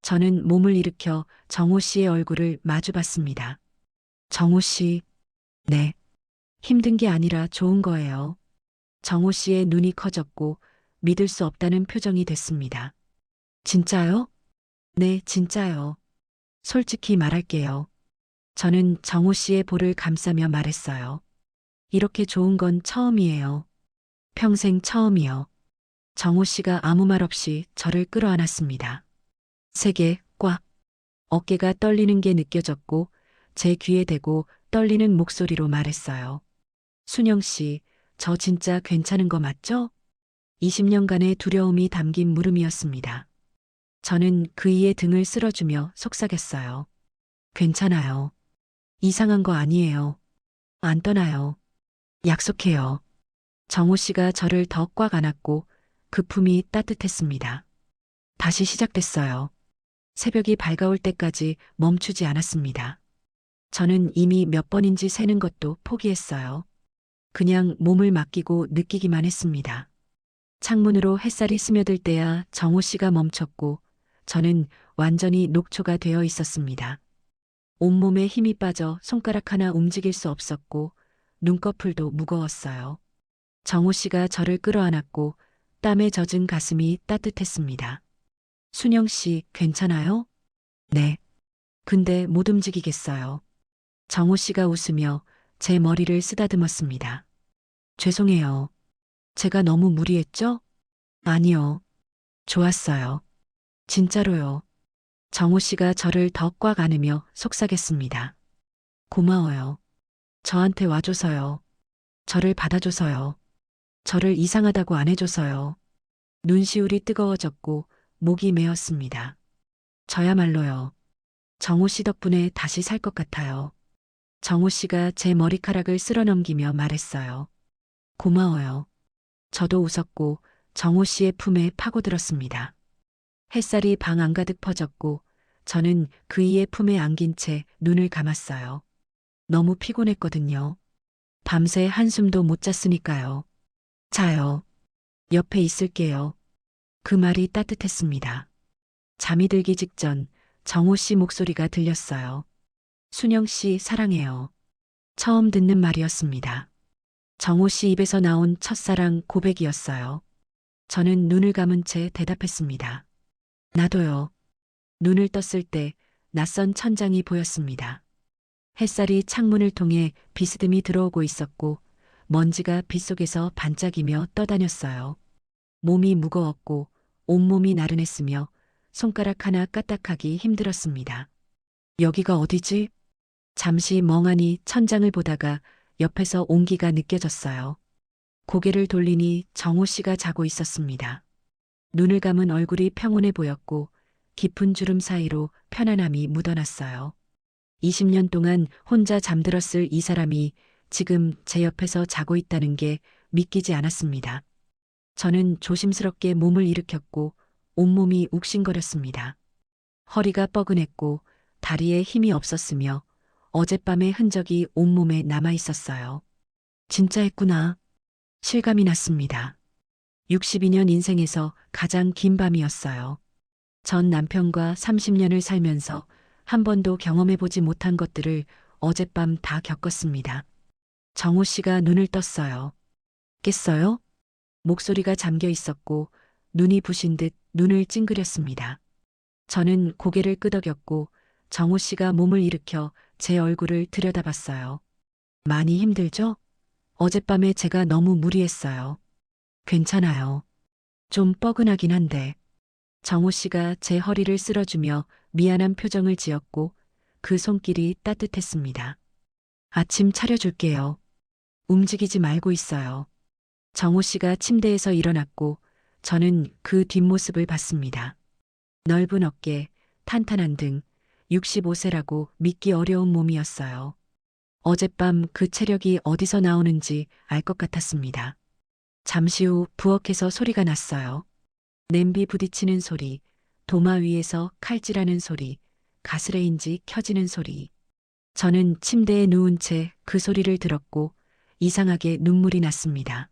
저는 몸을 일으켜 정호 씨의 얼굴을 마주 봤습니다. 정호 씨, 네. 힘든 게 아니라 좋은 거예요. 정호 씨의 눈이 커졌고 믿을 수 없다는 표정이 됐습니다. 진짜요? 네, 진짜요. 솔직히 말할게요. 저는 정호 씨의 볼을 감싸며 말했어요. 이렇게 좋은 건 처음이에요. 평생 처음이요. 정호 씨가 아무 말 없이 저를 끌어안았습니다. 세게 꽉. 어깨가 떨리는 게 느껴졌고 제 귀에 대고 떨리는 목소리로 말했어요. 순영 씨, 저 진짜 괜찮은 거 맞죠? 20년간의 두려움이 담긴 물음이었습니다. 저는 그이의 등을 쓸어주며 속삭였어요. 괜찮아요. 이상한 거 아니에요. 안 떠나요. 약속해요. 정호 씨가 저를 더 꽉 안았고 그 품이 따뜻했습니다. 다시 시작됐어요. 새벽이 밝아올 때까지 멈추지 않았습니다. 저는 이미 몇 번인지 세는 것도 포기했어요. 그냥 몸을 맡기고 느끼기만 했습니다. 창문으로 햇살이 스며들 때야 정호 씨가 멈췄고 저는 완전히 녹초가 되어 있었습니다. 온몸에 힘이 빠져 손가락 하나 움직일 수 없었고 눈꺼풀도 무거웠어요. 정호 씨가 저를 끌어안았고 땀에 젖은 가슴이 따뜻했습니다. 순영 씨, 괜찮아요? 네. 근데 못 움직이겠어요. 정호 씨가 웃으며 제 머리를 쓰다듬었습니다. 죄송해요. 제가 너무 무리했죠? 아니요. 좋았어요. 진짜로요. 정호 씨가 저를 더 꽉 안으며 속삭였습니다. 고마워요. 저한테 와줘서요. 저를 받아줘서요. 저를 이상하다고 안 해줘서요. 눈시울이 뜨거워졌고 목이 메었습니다. 저야말로요. 정호 씨 덕분에 다시 살 것 같아요. 정호 씨가 제 머리카락을 쓸어넘기며 말했어요. 고마워요. 저도 웃었고 정호 씨의 품에 파고들었습니다. 햇살이 방 안가득 퍼졌고 저는 그이의 품에 안긴 채 눈을 감았어요. 너무 피곤했거든요. 밤새 한숨도 못 잤으니까요. 자요. 옆에 있을게요. 그 말이 따뜻했습니다. 잠이 들기 직전 정호 씨 목소리가 들렸어요. 순영 씨 사랑해요. 처음 듣는 말이었습니다. 정호 씨 입에서 나온 첫사랑 고백이었어요. 저는 눈을 감은 채 대답했습니다. 나도요. 눈을 떴을 때 낯선 천장이 보였습니다. 햇살이 창문을 통해 비스듬히 들어오고 있었고 먼지가 빗속에서 반짝이며 떠다녔어요. 몸이 무거웠고 온몸이 나른했으며 손가락 하나 까딱하기 힘들었습니다. 여기가 어디지? 잠시 멍하니 천장을 보다가 옆에서 온기가 느껴졌어요. 고개를 돌리니 정호 씨가 자고 있었습니다. 눈을 감은 얼굴이 평온해 보였고 깊은 주름 사이로 편안함이 묻어났어요. 20년 동안 혼자 잠들었을 이 사람이 지금 제 옆에서 자고 있다는 게 믿기지 않았습니다. 저는 조심스럽게 몸을 일으켰고 온몸이 욱신거렸습니다. 허리가 뻐근했고 다리에 힘이 없었으며 어젯밤의 흔적이 온몸에 남아 있었어요. 진짜 했구나. 실감이 났습니다. 62년 인생에서 가장 긴 밤이었어요. 전 남편과 30년을 살면서 한 번도 경험해보지 못한 것들을 어젯밤 다 겪었습니다. 정호 씨가 눈을 떴어요. 깼어요? 목소리가 잠겨 있었고 눈이 부신 듯 눈을 찡그렸습니다. 저는 고개를 끄덕였고 정호 씨가 몸을 일으켜 제 얼굴을 들여다봤어요. 많이 힘들죠? 어젯밤에 제가 너무 무리했어요. 괜찮아요. 좀 뻐근하긴 한데. 정호 씨가 제 허리를 쓸어주며 미안한 표정을 지었고 그 손길이 따뜻했습니다. 아침 차려줄게요. 움직이지 말고 있어요. 정호 씨가 침대에서 일어났고 저는 그 뒷모습을 봤습니다. 넓은 어깨, 탄탄한 등, 65세라고 믿기 어려운 몸이었어요. 어젯밤 그 체력이 어디서 나오는지 알 것 같았습니다. 잠시 후 부엌에서 소리가 났어요. 냄비 부딪히는 소리, 도마 위에서 칼질하는 소리, 가스레인지 켜지는 소리. 저는 침대에 누운 채 그 소리를 들었고 이상하게 눈물이 났습니다.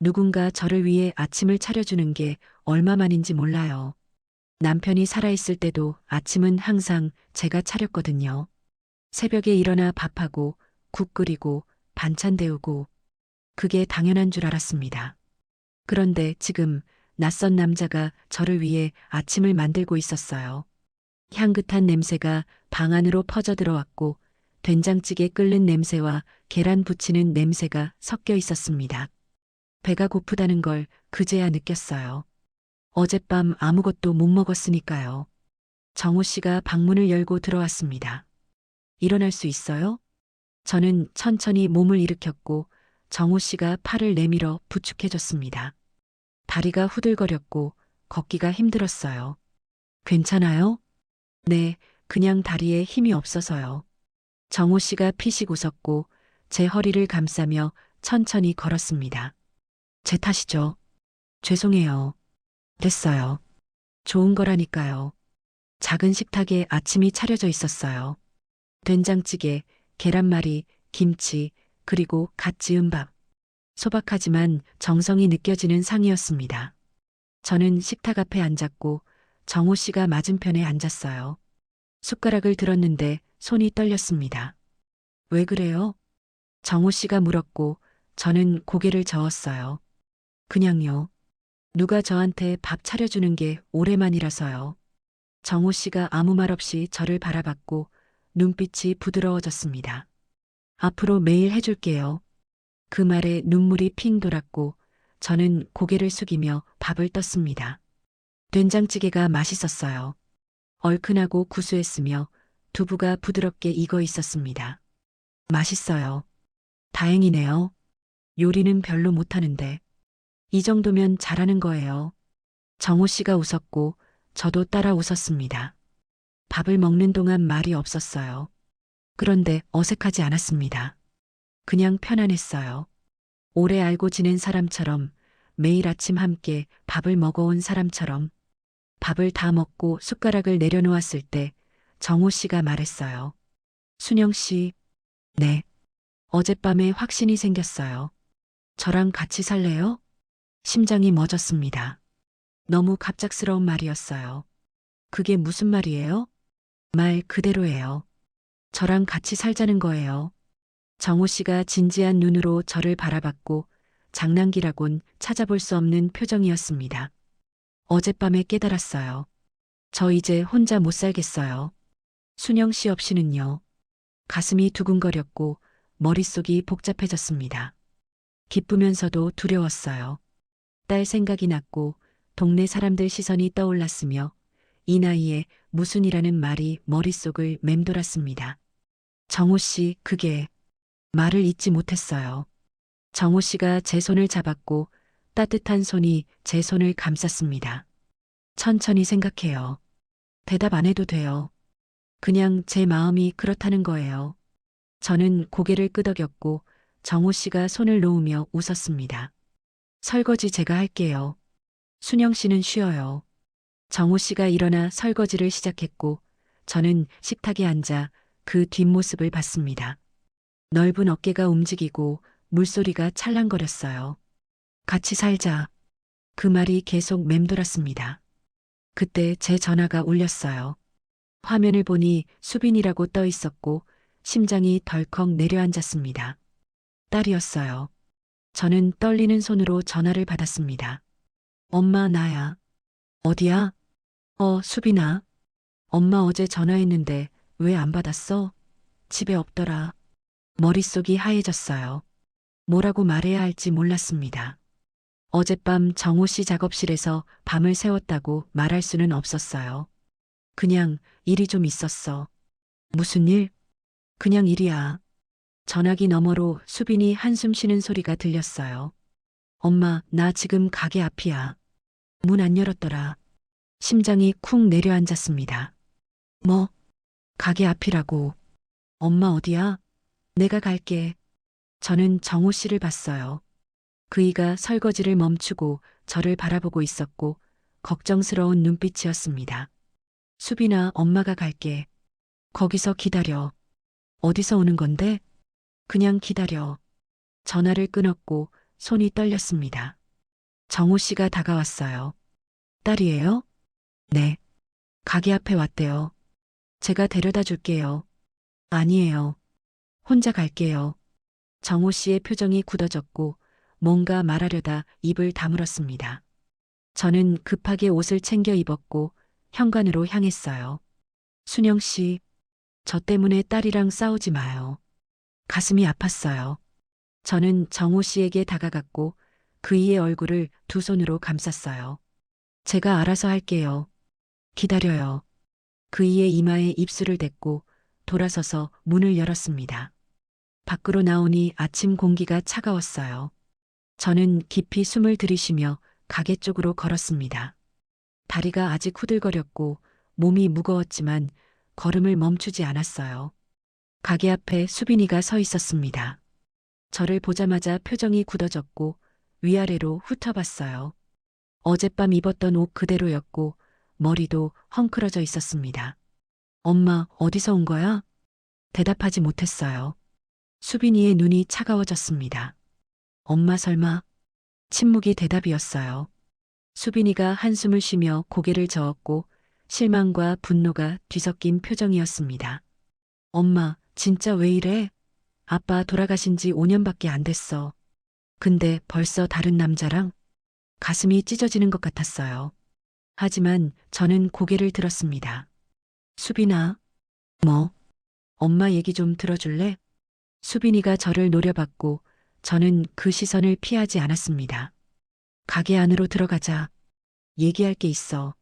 누군가 저를 위해 아침을 차려주는 게 얼마만인지 몰라요. 남편이 살아있을 때도 아침은 항상 제가 차렸거든요. 새벽에 일어나 밥하고 국 끓이고 반찬 데우고 그게 당연한 줄 알았습니다. 그런데 지금 낯선 남자가 저를 위해 아침을 만들고 있었어요. 향긋한 냄새가 방 안으로 퍼져 들어왔고 된장찌개 끓는 냄새와 계란 부치는 냄새가 섞여 있었습니다. 배가 고프다는 걸 그제야 느꼈어요. 어젯밤 아무것도 못 먹었으니까요. 정호 씨가 방문을 열고 들어왔습니다. 일어날 수 있어요? 저는 천천히 몸을 일으켰고 정호 씨가 팔을 내밀어 부축해줬습니다. 다리가 후들거렸고 걷기가 힘들었어요. 괜찮아요? 네, 그냥 다리에 힘이 없어서요. 정호 씨가 피식 웃었고 제 허리를 감싸며 천천히 걸었습니다. 제 탓이죠. 죄송해요. 됐어요. 좋은 거라니까요. 작은 식탁에 아침이 차려져 있었어요. 된장찌개, 계란말이, 김치, 그리고 갓 지은 밥. 소박하지만 정성이 느껴지는 상이었습니다. 저는 식탁 앞에 앉았고 정호 씨가 맞은편에 앉았어요. 숟가락을 들었는데 손이 떨렸습니다. 왜 그래요? 정호 씨가 물었고 저는 고개를 저었어요. 그냥요. 누가 저한테 밥 차려주는 게 오랜만이라서요. 정호 씨가 아무 말 없이 저를 바라봤고 눈빛이 부드러워졌습니다. 앞으로 매일 해줄게요. 그 말에 눈물이 핑 돌았고 저는 고개를 숙이며 밥을 떴습니다. 된장찌개가 맛있었어요. 얼큰하고 구수했으며 두부가 부드럽게 익어 있었습니다. 맛있어요. 다행이네요. 요리는 별로 못하는데. 이 정도면 잘하는 거예요. 정호 씨가 웃었고 저도 따라 웃었습니다. 밥을 먹는 동안 말이 없었어요. 그런데 어색하지 않았습니다. 그냥 편안했어요. 오래 알고 지낸 사람처럼 매일 아침 함께 밥을 먹어온 사람처럼 밥을 다 먹고 숟가락을 내려놓았을 때 정호 씨가 말했어요. 순영 씨, 네. 어젯밤에 확신이 생겼어요. 저랑 같이 살래요? 심장이 멎었습니다. 너무 갑작스러운 말이었어요. 그게 무슨 말이에요? 말 그대로예요. 저랑 같이 살자는 거예요. 정호 씨가 진지한 눈으로 저를 바라봤고 장난기라곤 찾아볼 수 없는 표정이었습니다. 어젯밤에 깨달았어요. 저 이제 혼자 못 살겠어요. 순영 씨 없이는요. 가슴이 두근거렸고 머릿속이 복잡해졌습니다. 기쁘면서도 두려웠어요. 딸 생각이 났고 동네 사람들 시선이 떠올랐으며 이 나이에 무슨이라는 말이 머릿속을 맴돌았습니다. 정호 씨, 그게 말을 잇지 못했어요. 정호 씨가 제 손을 잡았고 따뜻한 손이 제 손을 감쌌습니다. 천천히 생각해요. 대답 안 해도 돼요. 그냥 제 마음이 그렇다는 거예요. 저는 고개를 끄덕였고 정호 씨가 손을 놓으며 웃었습니다. 설거지 제가 할게요. 순영 씨는 쉬어요. 정호 씨가 일어나 설거지를 시작했고 저는 식탁에 앉아 그 뒷모습을 봤습니다. 넓은 어깨가 움직이고 물소리가 찰랑거렸어요. 같이 살자. 그 말이 계속 맴돌았습니다. 그때 제 전화가 울렸어요. 화면을 보니 수빈이라고 떠 있었고 심장이 덜컥 내려앉았습니다. 딸이었어요. 저는 떨리는 손으로 전화를 받았습니다. 엄마, 나야. 어디야? 수빈아. 엄마 어제 전화했는데 왜 안 받았어? 집에 없더라. 머릿속이 하얘졌어요. 뭐라고 말해야 할지 몰랐습니다. 어젯밤 정호 씨 작업실에서 밤을 새웠다고 말할 수는 없었어요. 그냥 일이 좀 있었어. 무슨 일? 그냥 일이야. 전화기 너머로 수빈이 한숨 쉬는 소리가 들렸어요. 엄마, 나 지금 가게 앞이야. 문 안 열었더라. 심장이 쿵 내려앉았습니다. 뭐? 가게 앞이라고. 엄마 어디야? 내가 갈게. 저는 정호 씨를 봤어요. 그이가 설거지를 멈추고 저를 바라보고 있었고 걱정스러운 눈빛이었습니다. 수빈아, 엄마가 갈게. 거기서 기다려. 어디서 오는 건데? 그냥 기다려. 전화를 끊었고 손이 떨렸습니다. 정호 씨가 다가왔어요. 딸이에요? 네. 가게 앞에 왔대요. 제가 데려다 줄게요. 아니에요. 혼자 갈게요. 정호 씨의 표정이 굳어졌고 뭔가 말하려다 입을 다물었습니다. 저는 급하게 옷을 챙겨 입었고 현관으로 향했어요. 순영 씨, 저 때문에 딸이랑 싸우지 마요. 가슴이 아팠어요. 저는 정호 씨에게 다가갔고 그이의 얼굴을 두 손으로 감쌌어요. 제가 알아서 할게요. 기다려요. 그이의 이마에 입술을 댔고 돌아서서 문을 열었습니다. 밖으로 나오니 아침 공기가 차가웠어요. 저는 깊이 숨을 들이쉬며 가게 쪽으로 걸었습니다. 다리가 아직 후들거렸고 몸이 무거웠지만 걸음을 멈추지 않았어요. 가게 앞에 수빈이가 서 있었습니다. 저를 보자마자 표정이 굳어졌고 위아래로 훑어봤어요. 어젯밤 입었던 옷 그대로였고 머리도 헝클어져 있었습니다. 엄마, 어디서 온 거야? 대답하지 못했어요. 수빈이의 눈이 차가워졌습니다. 엄마 설마? 침묵이 대답이었어요. 수빈이가 한숨을 쉬며 고개를 저었고 실망과 분노가 뒤섞인 표정이었습니다. 엄마, 진짜 왜 이래? 아빠 돌아가신 지 5년밖에 안 됐어. 근데 벌써 다른 남자랑? 가슴이 찢어지는 것 같았어요. 하지만 저는 고개를 들었습니다. 수빈아, 뭐? 엄마 얘기 좀 들어줄래? 수빈이가 저를 노려봤고 저는 그 시선을 피하지 않았습니다. 가게 안으로 들어가자. 얘기할 게 있어.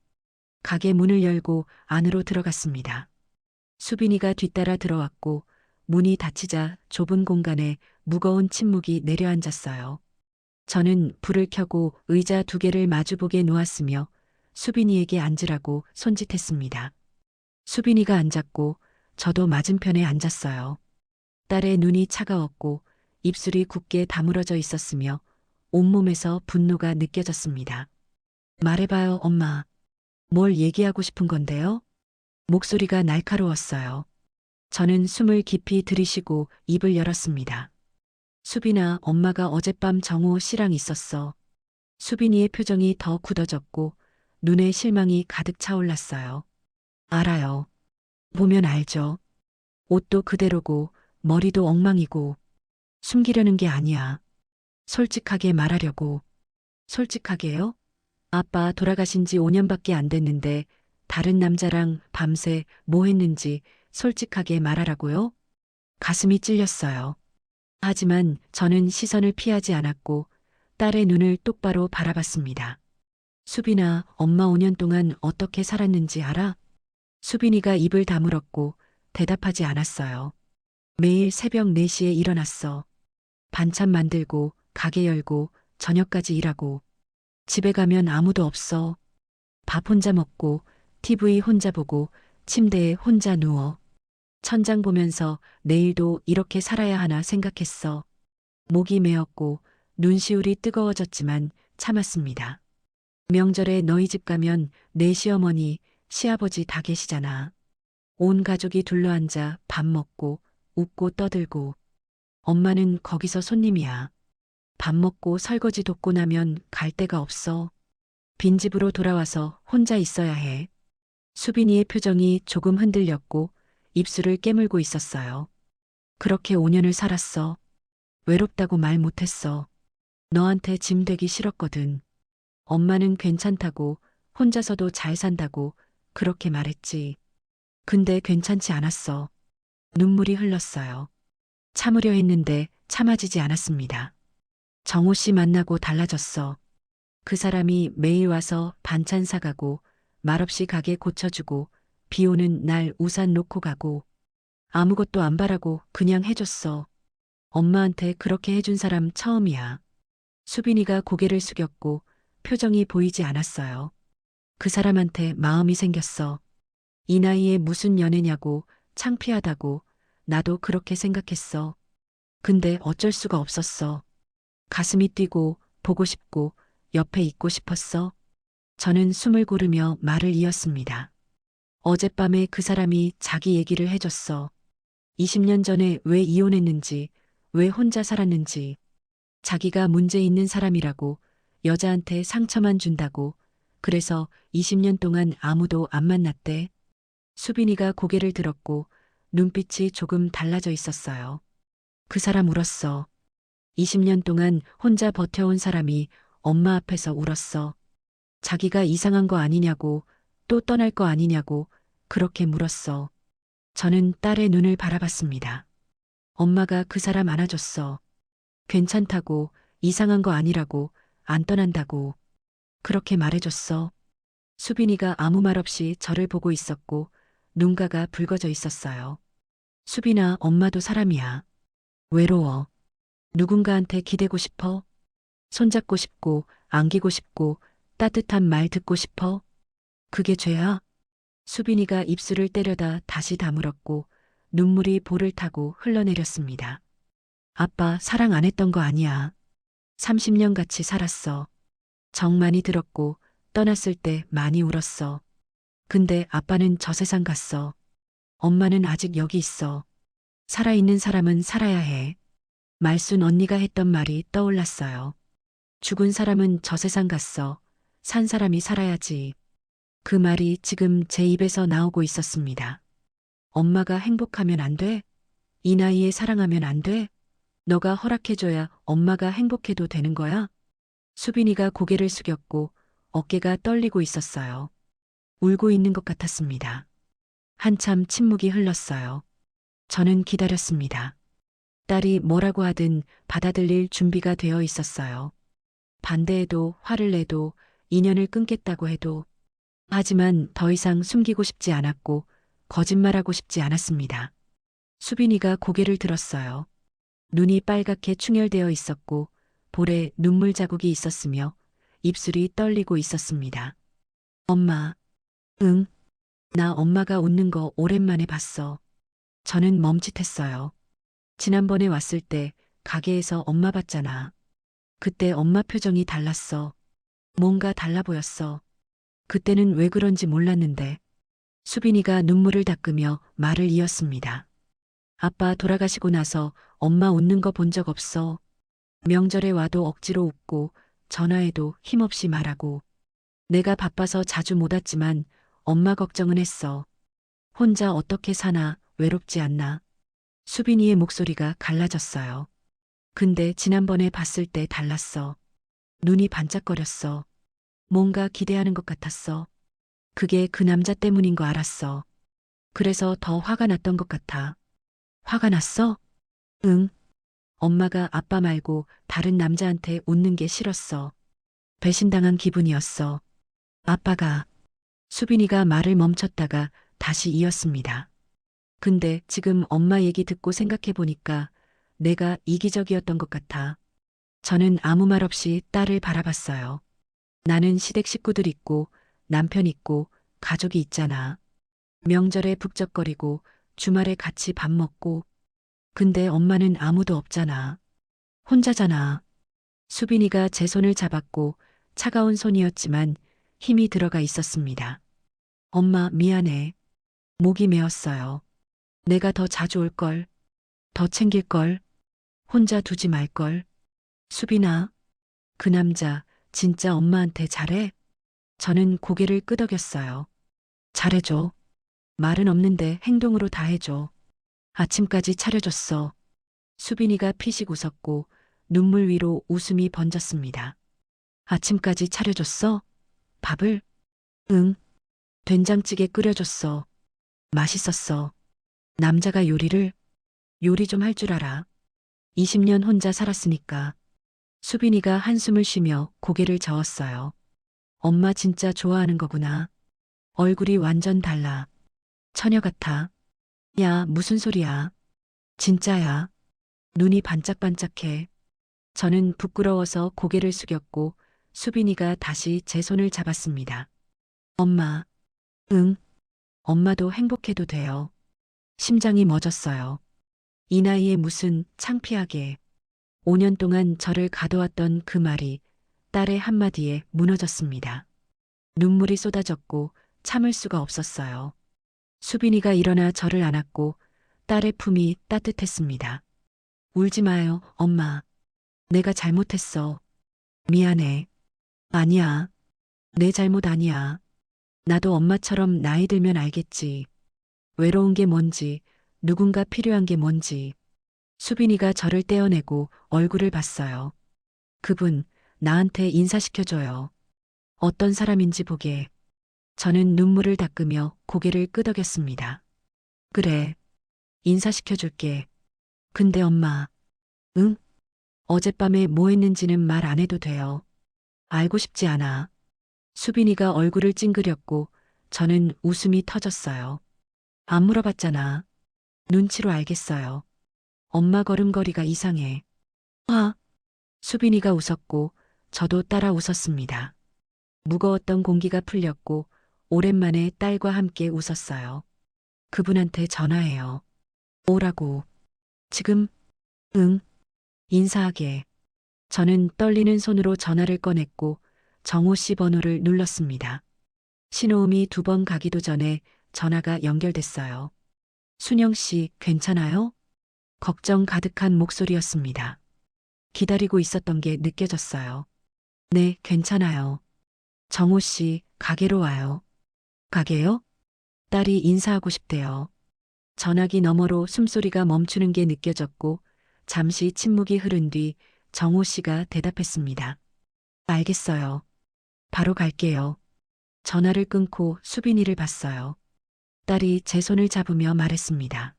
가게 문을 열고 안으로 들어갔습니다. 수빈이가 뒤따라 들어왔고 문이 닫히자 좁은 공간에 무거운 침묵이 내려앉았어요. 저는 불을 켜고 의자 두 개를 마주보게 놓았으며 수빈이에게 앉으라고 손짓했습니다. 수빈이가 앉았고 저도 맞은편에 앉았어요. 딸의 눈이 차가웠고 입술이 굳게 다물어져 있었으며 온몸에서 분노가 느껴졌습니다. 말해봐요, 엄마. 뭘 얘기하고 싶은 건데요? 목소리가 날카로웠어요. 저는 숨을 깊이 들이쉬고 입을 열었습니다. 수빈아, 엄마가 어젯밤 정호 씨랑 있었어. 수빈이의 표정이 더 굳어졌고 눈에 실망이 가득 차올랐어요. 알아요. 보면 알죠. 옷도 그대로고 머리도 엉망이고 숨기려는 게 아니야. 솔직하게 말하려고. 솔직하게요? 아빠 돌아가신 지 5년밖에 안 됐는데 다른 남자랑 밤새 뭐 했는지 솔직하게 말하라고요? 가슴이 찔렸어요. 하지만 저는 시선을 피하지 않았고 딸의 눈을 똑바로 바라봤습니다. 수빈아, 엄마 5년 동안 어떻게 살았는지 알아? 수빈이가 입을 다물었고 대답하지 않았어요. 매일 새벽 4시에 일어났어. 반찬 만들고 가게 열고 저녁까지 일하고 집에 가면 아무도 없어. 밥 혼자 먹고, TV 혼자 보고, 침대에 혼자 누워. 천장 보면서 내일도 이렇게 살아야 하나 생각했어. 목이 메었고, 눈시울이 뜨거워졌지만 참았습니다. 명절에 너희 집 가면 내 시어머니, 시아버지 다 계시잖아. 온 가족이 둘러앉아 밥 먹고, 웃고 떠들고. 엄마는 거기서 손님이야. 밥 먹고 설거지 돕고 나면 갈 데가 없어. 빈집으로 돌아와서 혼자 있어야 해. 수빈이의 표정이 조금 흔들렸고 입술을 깨물고 있었어요. 그렇게 5년을 살았어. 외롭다고 말 못했어. 너한테 짐 되기 싫었거든. 엄마는 괜찮다고, 혼자서도 잘 산다고 그렇게 말했지. 근데 괜찮지 않았어. 눈물이 흘렀어요. 참으려 했는데 참아지지 않았습니다. 정호 씨 만나고 달라졌어. 그 사람이 매일 와서 반찬 사가고 말없이 가게 고쳐주고 비 오는 날 우산 놓고 가고 아무것도 안 바라고 그냥 해줬어. 엄마한테 그렇게 해준 사람 처음이야. 수빈이가 고개를 숙였고 표정이 보이지 않았어요. 그 사람한테 마음이 생겼어. 이 나이에 무슨 연애냐고 창피하다고 나도 그렇게 생각했어. 근데 어쩔 수가 없었어. 가슴이 뛰고 보고 싶고 옆에 있고 싶었어. 저는 숨을 고르며 말을 이었습니다. 어젯밤에 그 사람이 자기 얘기를 해줬어. 20년 전에 왜 이혼했는지, 왜 혼자 살았는지, 자기가 문제 있는 사람이라고, 여자한테 상처만 준다고, 그래서 20년 동안 아무도 안 만났대. 수빈이가 고개를 들었고 눈빛이 조금 달라져 있었어요. 그 사람 울었어. 20년 동안 혼자 버텨온 사람이 엄마 앞에서 울었어. 자기가 이상한 거 아니냐고, 또 떠날 거 아니냐고, 그렇게 물었어. 저는 딸의 눈을 바라봤습니다. 엄마가 그 사람 안아줬어. 괜찮다고, 이상한 거 아니라고, 안 떠난다고. 그렇게 말해줬어. 수빈이가 아무 말 없이 저를 보고 있었고, 눈가가 붉어져 있었어요. 수빈아, 엄마도 사람이야. 외로워. 누군가한테 기대고 싶어? 손잡고 싶고, 안기고 싶고, 따뜻한 말 듣고 싶어? 그게 죄야? 수빈이가 입술을 때려다 다시 다물었고, 눈물이 볼을 타고 흘러내렸습니다. 아빠 사랑 안 했던 거 아니야. 30년 같이 살았어. 정 많이 들었고, 떠났을 때 많이 울었어. 근데 아빠는 저 세상 갔어. 엄마는 아직 여기 있어. 살아있는 사람은 살아야 해. 말순 언니가 했던 말이 떠올랐어요. 죽은 사람은 저 세상 갔어. 산 사람이 살아야지. 그 말이 지금 제 입에서 나오고 있었습니다. 엄마가 행복하면 안 돼? 이 나이에 사랑하면 안 돼? 너가 허락해줘야 엄마가 행복해도 되는 거야? 수빈이가 고개를 숙였고 어깨가 떨리고 있었어요. 울고 있는 것 같았습니다. 한참 침묵이 흘렀어요. 저는 기다렸습니다. 딸이 뭐라고 하든 받아들일 준비가 되어 있었어요. 반대해도 화를 내도 인연을 끊겠다고 해도 하지만 더 이상 숨기고 싶지 않았고 거짓말하고 싶지 않았습니다. 수빈이가 고개를 들었어요. 눈이 빨갛게 충혈되어 있었고 볼에 눈물 자국이 있었으며 입술이 떨리고 있었습니다. 엄마. 응. 나 엄마가 웃는 거 오랜만에 봤어. 저는 멈칫했어요. 지난번에 왔을 때 가게에서 엄마 봤잖아. 그때 엄마 표정이 달랐어. 뭔가 달라 보였어. 그때는 왜 그런지 몰랐는데. 수빈이가 눈물을 닦으며 말을 이었습니다. 아빠 돌아가시고 나서 엄마 웃는 거 본 적 없어. 명절에 와도 억지로 웃고 전화해도 힘없이 말하고. 내가 바빠서 자주 못 왔지만 엄마 걱정은 했어. 혼자 어떻게 사나, 외롭지 않나. 수빈이의 목소리가 갈라졌어요. 근데 지난번에 봤을 때 달랐어. 눈이 반짝거렸어. 뭔가 기대하는 것 같았어. 그게 그 남자 때문인 거 알았어. 그래서 더 화가 났던 것 같아. 화가 났어? 응. 엄마가 아빠 말고 다른 남자한테 웃는 게 싫었어. 배신당한 기분이었어. 아빠가. 수빈이가 말을 멈췄다가 다시 이었습니다. 근데 지금 엄마 얘기 듣고 생각해 보니까 내가 이기적이었던 것 같아. 저는 아무 말 없이 딸을 바라봤어요. 나는 시댁 식구들 있고 남편 있고 가족이 있잖아. 명절에 북적거리고 주말에 같이 밥 먹고. 근데 엄마는 아무도 없잖아. 혼자잖아. 수빈이가 제 손을 잡았고 차가운 손이었지만 힘이 들어가 있었습니다. 엄마, 미안해. 목이 메었어요. 내가 더 자주 올걸. 더 챙길걸. 혼자 두지 말걸. 수빈아, 그 남자 진짜 엄마한테 잘해? 저는 고개를 끄덕였어요. 잘해줘. 말은 없는데 행동으로 다 해줘. 아침까지 차려줬어. 수빈이가 피식 웃었고 눈물 위로 웃음이 번졌습니다. 아침까지 차려줬어? 밥을? 응. 된장찌개 끓여줬어. 맛있었어. 남자가 요리 좀 할 줄 알아. 20년 혼자 살았으니까. 수빈이가 한숨을 쉬며 고개를 저었어요. 엄마 진짜 좋아하는 거구나. 얼굴이 완전 달라. 처녀 같아. 야, 무슨 소리야. 진짜야. 눈이 반짝반짝해. 저는 부끄러워서 고개를 숙였고 수빈이가 다시 제 손을 잡았습니다. 엄마. 응. 엄마도 행복해도 돼요. 심장이 멎었어요. 이 나이에 무슨 창피하게. 5년 동안 저를 가둬왔던 그 말이 딸의 한마디에 무너졌습니다. 눈물이 쏟아졌고 참을 수가 없었어요. 수빈이가 일어나 저를 안았고 딸의 품이 따뜻했습니다. 울지 마요, 엄마. 내가 잘못했어. 미안해. 아니야. 내 잘못 아니야. 나도 엄마처럼 나이 들면 알겠지. 외로운 게 뭔지, 누군가 필요한 게 뭔지. 수빈이가 저를 떼어내고 얼굴을 봤어요. 그분, 나한테 인사시켜줘요. 어떤 사람인지 보게. 저는 눈물을 닦으며 고개를 끄덕였습니다. 그래. 인사시켜줄게. 근데 엄마. 응? 어젯밤에 뭐 했는지는 말 안 해도 돼요. 알고 싶지 않아. 수빈이가 얼굴을 찡그렸고 저는 웃음이 터졌어요. 안 물어봤잖아. 눈치로 알겠어요. 엄마 걸음걸이가 이상해. 아, 수빈이가 웃었고 저도 따라 웃었습니다. 무거웠던 공기가 풀렸고 오랜만에 딸과 함께 웃었어요. 그분한테 전화해요. 오라고. 지금? 응. 인사하게. 저는 떨리는 손으로 전화를 꺼냈고 정호 씨 번호를 눌렀습니다. 신호음이 2번 가기도 전에 전화가 연결됐어요. 순영 씨, 괜찮아요? 걱정 가득한 목소리였습니다. 기다리고 있었던 게 느껴졌어요. 네, 괜찮아요. 정호 씨, 가게로 와요. 가게요? 딸이 인사하고 싶대요. 전화기 너머로 숨소리가 멈추는 게 느껴졌고 잠시 침묵이 흐른 뒤 정호 씨가 대답했습니다. 알겠어요. 바로 갈게요. 전화를 끊고 수빈이를 봤어요. 딸이 제 손을 잡으며 말했습니다.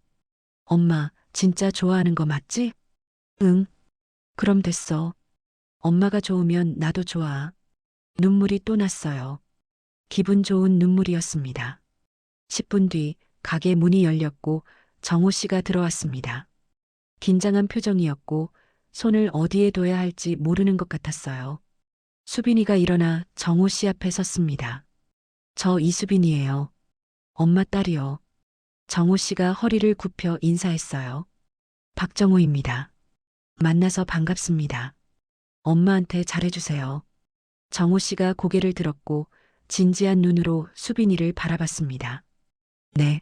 엄마, 진짜 좋아하는 거 맞지? 응. 그럼 됐어. 엄마가 좋으면 나도 좋아. 눈물이 또 났어요. 기분 좋은 눈물이었습니다. 10분 뒤 가게 문이 열렸고 정호 씨가 들어왔습니다. 긴장한 표정이었고 손을 어디에 둬야 할지 모르는 것 같았어요. 수빈이가 일어나 정호 씨 앞에 섰습니다. 저 이수빈이에요. 엄마 딸이요. 정호 씨가 허리를 굽혀 인사했어요. 박정호입니다. 만나서 반갑습니다. 엄마한테 잘해주세요. 정호 씨가 고개를 들었고 진지한 눈으로 수빈이를 바라봤습니다. 네.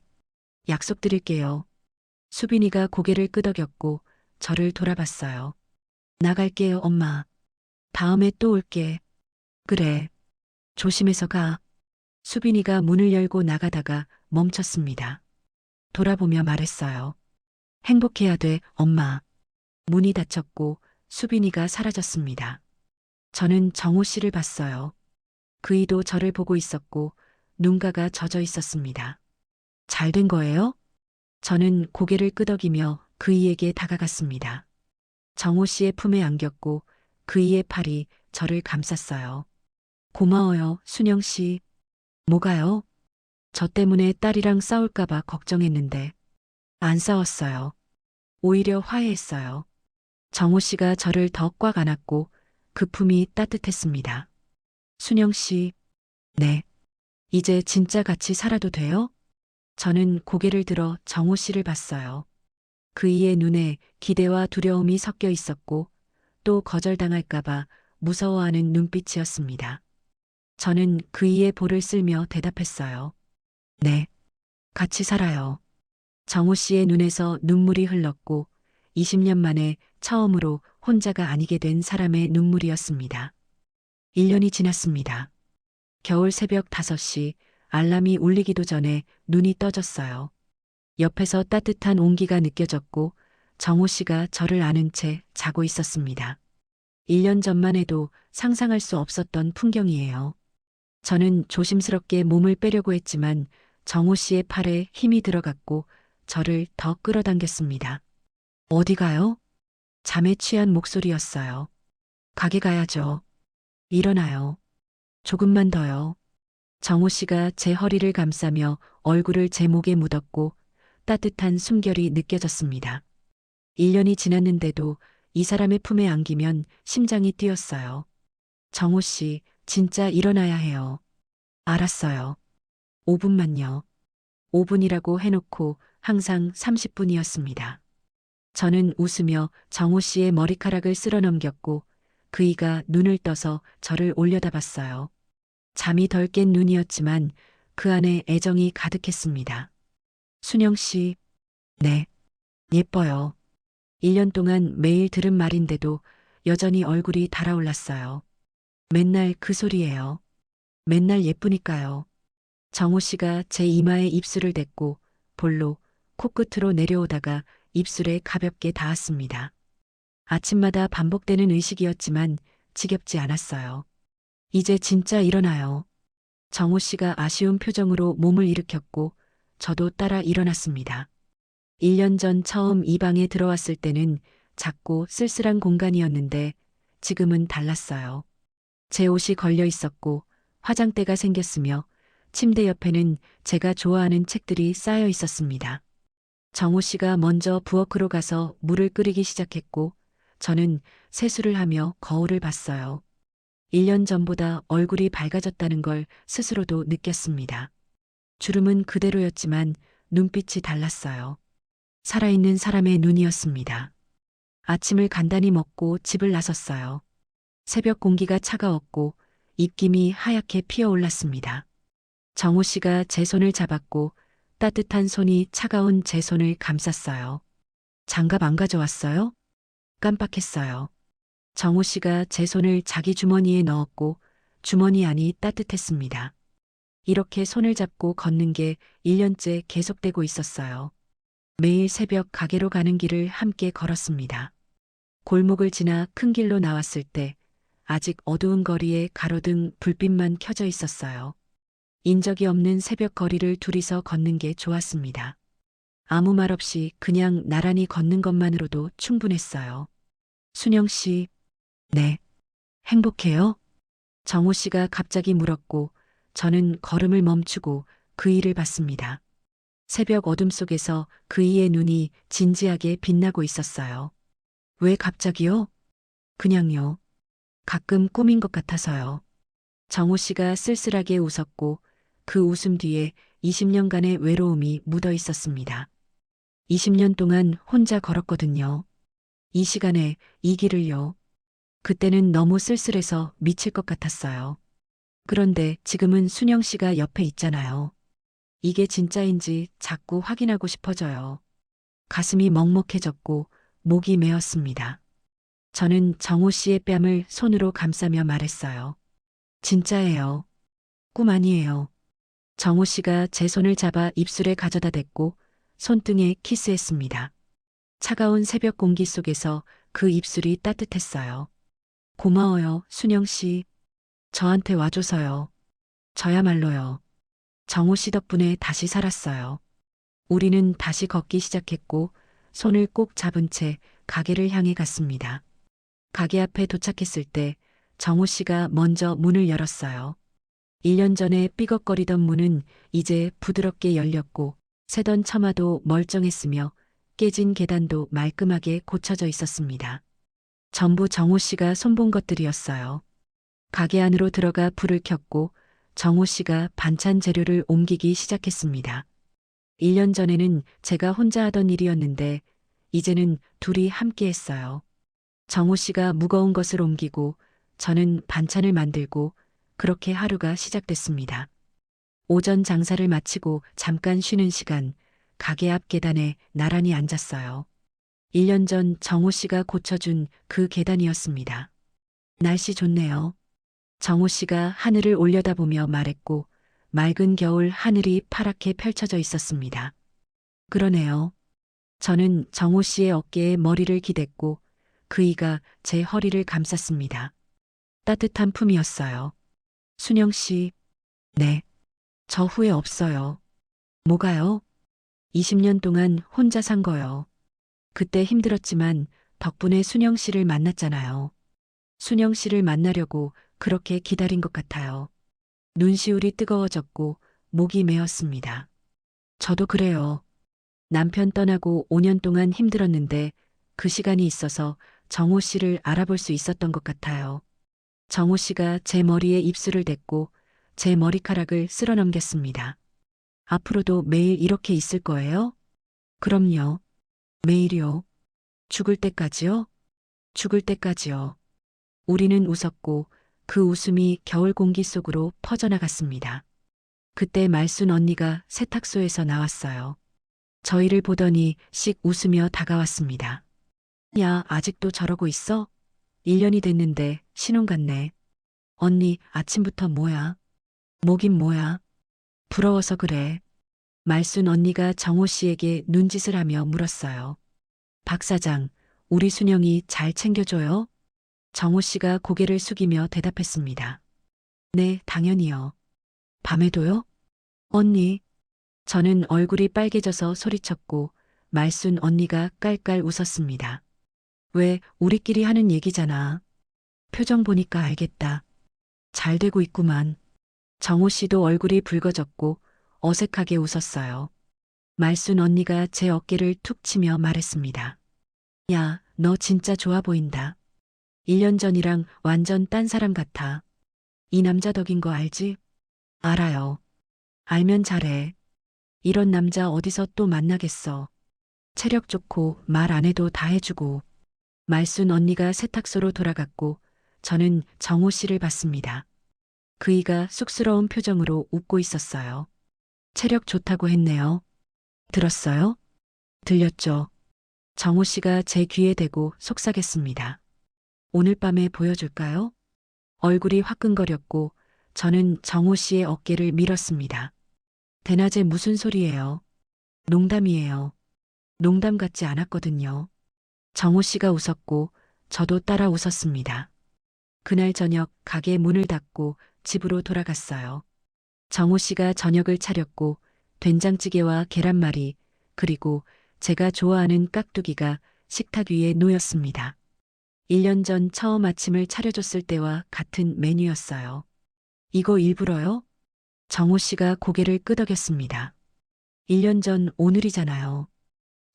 약속드릴게요. 수빈이가 고개를 끄덕였고 저를 돌아봤어요. 나갈게요, 엄마. 다음에 또 올게. 그래. 조심해서 가. 수빈이가 문을 열고 나가다가 멈췄습니다. 돌아보며 말했어요. 행복해야 돼, 엄마. 문이 닫혔고 수빈이가 사라졌습니다. 저는 정호 씨를 봤어요. 그이도 저를 보고 있었고 눈가가 젖어 있었습니다. 잘 된 거예요? 저는 고개를 끄덕이며 그이에게 다가갔습니다. 정호 씨의 품에 안겼고 그이의 팔이 저를 감쌌어요. 고마워요, 순영 씨. 뭐가요? 저 때문에 딸이랑 싸울까봐 걱정했는데 안 싸웠어요. 오히려 화해했어요. 정호 씨가 저를 더 꽉 안았고 그 품이 따뜻했습니다. 순영 씨, 네. 이제 진짜 같이 살아도 돼요? 저는 고개를 들어 정호 씨를 봤어요. 그이의 눈에 기대와 두려움이 섞여 있었고 또 거절당할까봐 무서워하는 눈빛이었습니다. 저는 그이의 볼을 쓸며 대답했어요. 네, 같이 살아요. 정호 씨의 눈에서 눈물이 흘렀고 20년 만에 처음으로 혼자가 아니게 된 사람의 눈물이었습니다. 1년이 지났습니다. 겨울 새벽 5시 알람이 울리기도 전에 눈이 떠졌어요. 옆에서 따뜻한 온기가 느껴졌고 정호 씨가 저를 안은 채 자고 있었습니다. 1년 전만 해도 상상할 수 없었던 풍경이에요. 저는 조심스럽게 몸을 빼려고 했지만 정호 씨의 팔에 힘이 들어갔고 저를 더 끌어당겼습니다. 어디 가요? 잠에 취한 목소리였어요. 가게 가야죠. 일어나요. 조금만 더요. 정호 씨가 제 허리를 감싸며 얼굴을 제 목에 묻었고 따뜻한 숨결이 느껴졌습니다. 1년이 지났는데도 이 사람의 품에 안기면 심장이 뛰었어요. 정호 씨, 진짜 일어나야 해요. 알았어요. 5분만요. 5분이라고 해놓고 항상 30분이었습니다. 저는 웃으며 정호 씨의 머리카락을 쓸어 넘겼고 그이가 눈을 떠서 저를 올려다봤어요. 잠이 덜 깬 눈이었지만 그 안에 애정이 가득했습니다. 순영 씨, 네, 예뻐요. 1년 동안 매일 들은 말인데도 여전히 얼굴이 달아올랐어요. 맨날 그 소리예요. 맨날 예쁘니까요. 정호 씨가 제 이마에 입술을 댔고 볼로 코끝으로 내려오다가 입술에 가볍게 닿았습니다. 아침마다 반복되는 의식이었지만 지겹지 않았어요. 이제 진짜 일어나요. 정호 씨가 아쉬운 표정으로 몸을 일으켰고 저도 따라 일어났습니다. 1년 전 처음 이 방에 들어왔을 때는 작고 쓸쓸한 공간이었는데 지금은 달랐어요. 제 옷이 걸려 있었고 화장대가 생겼으며 침대 옆에는 제가 좋아하는 책들이 쌓여 있었습니다. 정호 씨가 먼저 부엌으로 가서 물을 끓이기 시작했고 저는 세수를 하며 거울을 봤어요. 1년 전보다 얼굴이 밝아졌다는 걸 스스로도 느꼈습니다. 주름은 그대로였지만 눈빛이 달랐어요. 살아있는 사람의 눈이었습니다. 아침을 간단히 먹고 집을 나섰어요. 새벽 공기가 차가웠고 입김이 하얗게 피어올랐습니다. 정호 씨가 제 손을 잡았고 따뜻한 손이 차가운 제 손을 감쌌어요. 장갑 안 가져왔어요? 깜빡했어요. 정호 씨가 제 손을 자기 주머니에 넣었고 주머니 안이 따뜻했습니다. 이렇게 손을 잡고 걷는 게 1년째 계속되고 있었어요. 매일 새벽 가게로 가는 길을 함께 걸었습니다. 골목을 지나 큰 길로 나왔을 때 아직 어두운 거리에 가로등 불빛만 켜져 있었어요. 인적이 없는 새벽 거리를 둘이서 걷는 게 좋았습니다. 아무 말 없이 그냥 나란히 걷는 것만으로도 충분했어요. 순영 씨, 네, 행복해요? 정호 씨가 갑자기 물었고 저는 걸음을 멈추고 그이를 봤습니다. 새벽 어둠 속에서 그이의 눈이 진지하게 빛나고 있었어요. 왜 갑자기요? 그냥요. 가끔 꿈인 것 같아서요. 정호 씨가 쓸쓸하게 웃었고 그 웃음 뒤에 20년간의 외로움이 묻어 있었습니다. 20년 동안 혼자 걸었거든요. 이 시간에 이 길을요. 그때는 너무 쓸쓸해서 미칠 것 같았어요. 그런데 지금은 순영 씨가 옆에 있잖아요. 이게 진짜인지 자꾸 확인하고 싶어져요. 가슴이 먹먹해졌고 목이 메었습니다. 저는 정호 씨의 뺨을 손으로 감싸며 말했어요. 진짜예요. 꿈 아니에요. 정호 씨가 제 손을 잡아 입술에 가져다 댔고 손등에 키스했습니다. 차가운 새벽 공기 속에서 그 입술이 따뜻했어요. 고마워요, 순영 씨. 저한테 와줘서요. 저야말로요. 정호 씨 덕분에 다시 살았어요. 우리는 다시 걷기 시작했고 손을 꼭 잡은 채 가게를 향해 갔습니다. 가게 앞에 도착했을 때 정호 씨가 먼저 문을 열었어요. 1년 전에 삐걱거리던 문은 이제 부드럽게 열렸고 새던 처마도 멀쩡했으며 깨진 계단도 말끔하게 고쳐져 있었습니다. 전부 정호 씨가 손본 것들이었어요. 가게 안으로 들어가 불을 켰고 정호 씨가 반찬 재료를 옮기기 시작했습니다. 1년 전에는 제가 혼자 하던 일이었는데 이제는 둘이 함께 했어요. 정호 씨가 무거운 것을 옮기고 저는 반찬을 만들고 그렇게 하루가 시작됐습니다. 오전 장사를 마치고 잠깐 쉬는 시간 가게 앞 계단에 나란히 앉았어요. 1년 전 정호 씨가 고쳐준 그 계단이었습니다. 날씨 좋네요. 정호 씨가 하늘을 올려다보며 말했고 맑은 겨울 하늘이 파랗게 펼쳐져 있었습니다. 그러네요. 저는 정호 씨의 어깨에 머리를 기댔고 그이가 제 허리를 감쌌습니다. 따뜻한 품이었어요. 순영 씨, 네. 저 후회 없어요. 뭐가요? 20년 동안 혼자 산 거요. 그때 힘들었지만 덕분에 순영 씨를 만났잖아요. 순영 씨를 만나려고 그렇게 기다린 것 같아요. 눈시울이 뜨거워졌고 목이 메었습니다. 저도 그래요. 남편 떠나고 5년 동안 힘들었는데 그 시간이 있어서 정호 씨를 알아볼 수 있었던 것 같아요. 정호 씨가 제 머리에 입술을 댔고 제 머리카락을 쓸어 넘겼습니다. 앞으로도 매일 이렇게 있을 거예요? 그럼요. 매일이요. 죽을 때까지요? 죽을 때까지요. 우리는 웃었고 그 웃음이 겨울 공기 속으로 퍼져나갔습니다. 그때 말순 언니가 세탁소에서 나왔어요. 저희를 보더니 씩 웃으며 다가왔습니다. 야, 아직도 저러고 있어? 1년이 됐는데 신혼 같네. 언니, 아침부터 뭐야? 뭐긴 뭐야? 부러워서 그래. 말순 언니가 정호 씨에게 눈짓을 하며 물었어요. 박 사장, 우리 순영이 잘 챙겨줘요? 정호 씨가 고개를 숙이며 대답했습니다. 네, 당연히요. 밤에도요? 언니. 저는 얼굴이 빨개져서 소리쳤고 말순 언니가 깔깔 웃었습니다. 왜, 우리끼리 하는 얘기잖아. 표정 보니까 알겠다. 잘 되고 있구만. 정호 씨도 얼굴이 붉어졌고 어색하게 웃었어요. 말순 언니가 제 어깨를 툭 치며 말했습니다. 야, 너 진짜 좋아 보인다. 1년 전이랑 완전 딴 사람 같아. 이 남자 덕인 거 알지? 알아요. 알면 잘해. 이런 남자 어디서 또 만나겠어. 체력 좋고 말 안 해도 다 해주고. 말순 언니가 세탁소로 돌아갔고 저는 정호 씨를 봤습니다. 그이가 쑥스러운 표정으로 웃고 있었어요. 체력 좋다고 했네요. 들었어요? 들렸죠. 정호 씨가 제 귀에 대고 속삭였습니다. 오늘 밤에 보여줄까요? 얼굴이 화끈거렸고 저는 정호 씨의 어깨를 밀었습니다. 대낮에 무슨 소리예요? 농담이에요. 농담 같지 않았거든요. 정호 씨가 웃었고 저도 따라 웃었습니다. 그날 저녁 가게 문을 닫고 집으로 돌아갔어요. 정호 씨가 저녁을 차렸고 된장찌개와 계란말이 그리고 제가 좋아하는 깍두기가 식탁 위에 놓였습니다. 1년 전 처음 아침을 차려줬을 때와 같은 메뉴였어요. 이거 일부러요? 정호 씨가 고개를 끄덕였습니다. 1년 전 오늘이잖아요.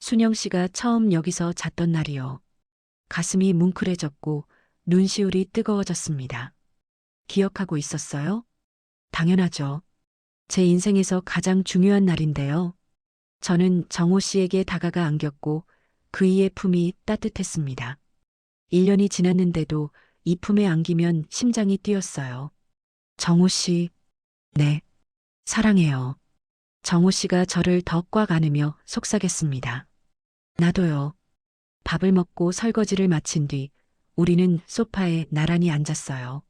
순영 씨가 처음 여기서 잤던 날이요. 가슴이 뭉클해졌고 눈시울이 뜨거워졌습니다. 기억하고 있었어요? 당연하죠. 제 인생에서 가장 중요한 날인데요. 저는 정호 씨에게 다가가 안겼고 그이의 품이 따뜻했습니다. 1년이 지났는데도 이 품에 안기면 심장이 뛰었어요. 정호 씨, 네, 사랑해요. 정호 씨가 저를 더 꽉 안으며 속삭였습니다. 나도요. 밥을 먹고 설거지를 마친 뒤 우리는 소파에 나란히 앉았어요.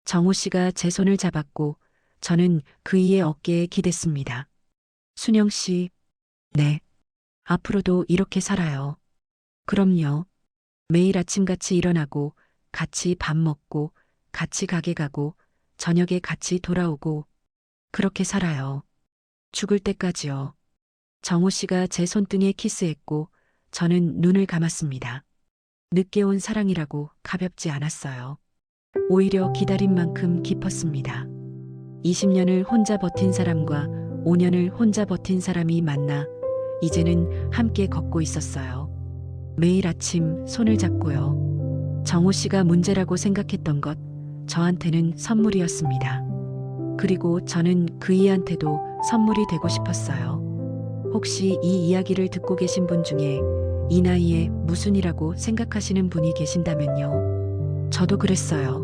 정호 씨가 제 손을 잡았고 저는 그이의 어깨에 기댔습니다. 순영 씨, 네. 앞으로도 이렇게 살아요. 그럼요. 매일 아침 같이 일어나고 같이 밥 먹고 같이 가게 가고 저녁에 같이 돌아오고 그렇게 살아요. 죽을 때까지요. 정호 씨가 제 손등에 키스했고 저는 눈을 감았습니다. 늦게 온 사랑이라고 가볍지 않았어요. 오히려 기다린 만큼 깊었습니다. 20년을 혼자 버틴 사람과 5년을 혼자 버틴 사람이 만나 이제는 함께 걷고 있었어요. 매일 아침 손을 잡고요. 정호 씨가 문제라고 생각했던 것 저한테는 선물이었습니다. 그리고 저는 그이한테도 선물이 되고 싶었어요. 혹시 이 이야기를 듣고 계신 분 중에 이 나이에 무슨 이라고 생각하시는 분이 계신다면요. 저도 그랬어요.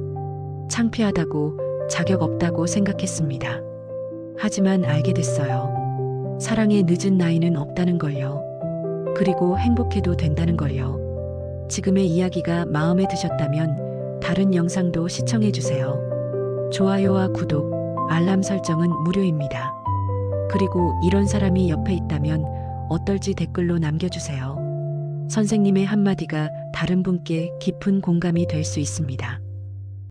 창피하다고, 자격 없다고 생각했습니다. 하지만 알게 됐어요. 사랑의 늦은 나이는 없다는 걸요. 그리고 행복해도 된다는 걸요. 지금의 이야기가 마음에 드셨다면 다른 영상도 시청해 주세요. 좋아요와 구독, 알람 설정은 무료입니다. 그리고 이런 사람이 옆에 있다면 어떨지 댓글로 남겨주세요. 선생님의 한마디가 다른 분께 깊은 공감이 될 수 있습니다.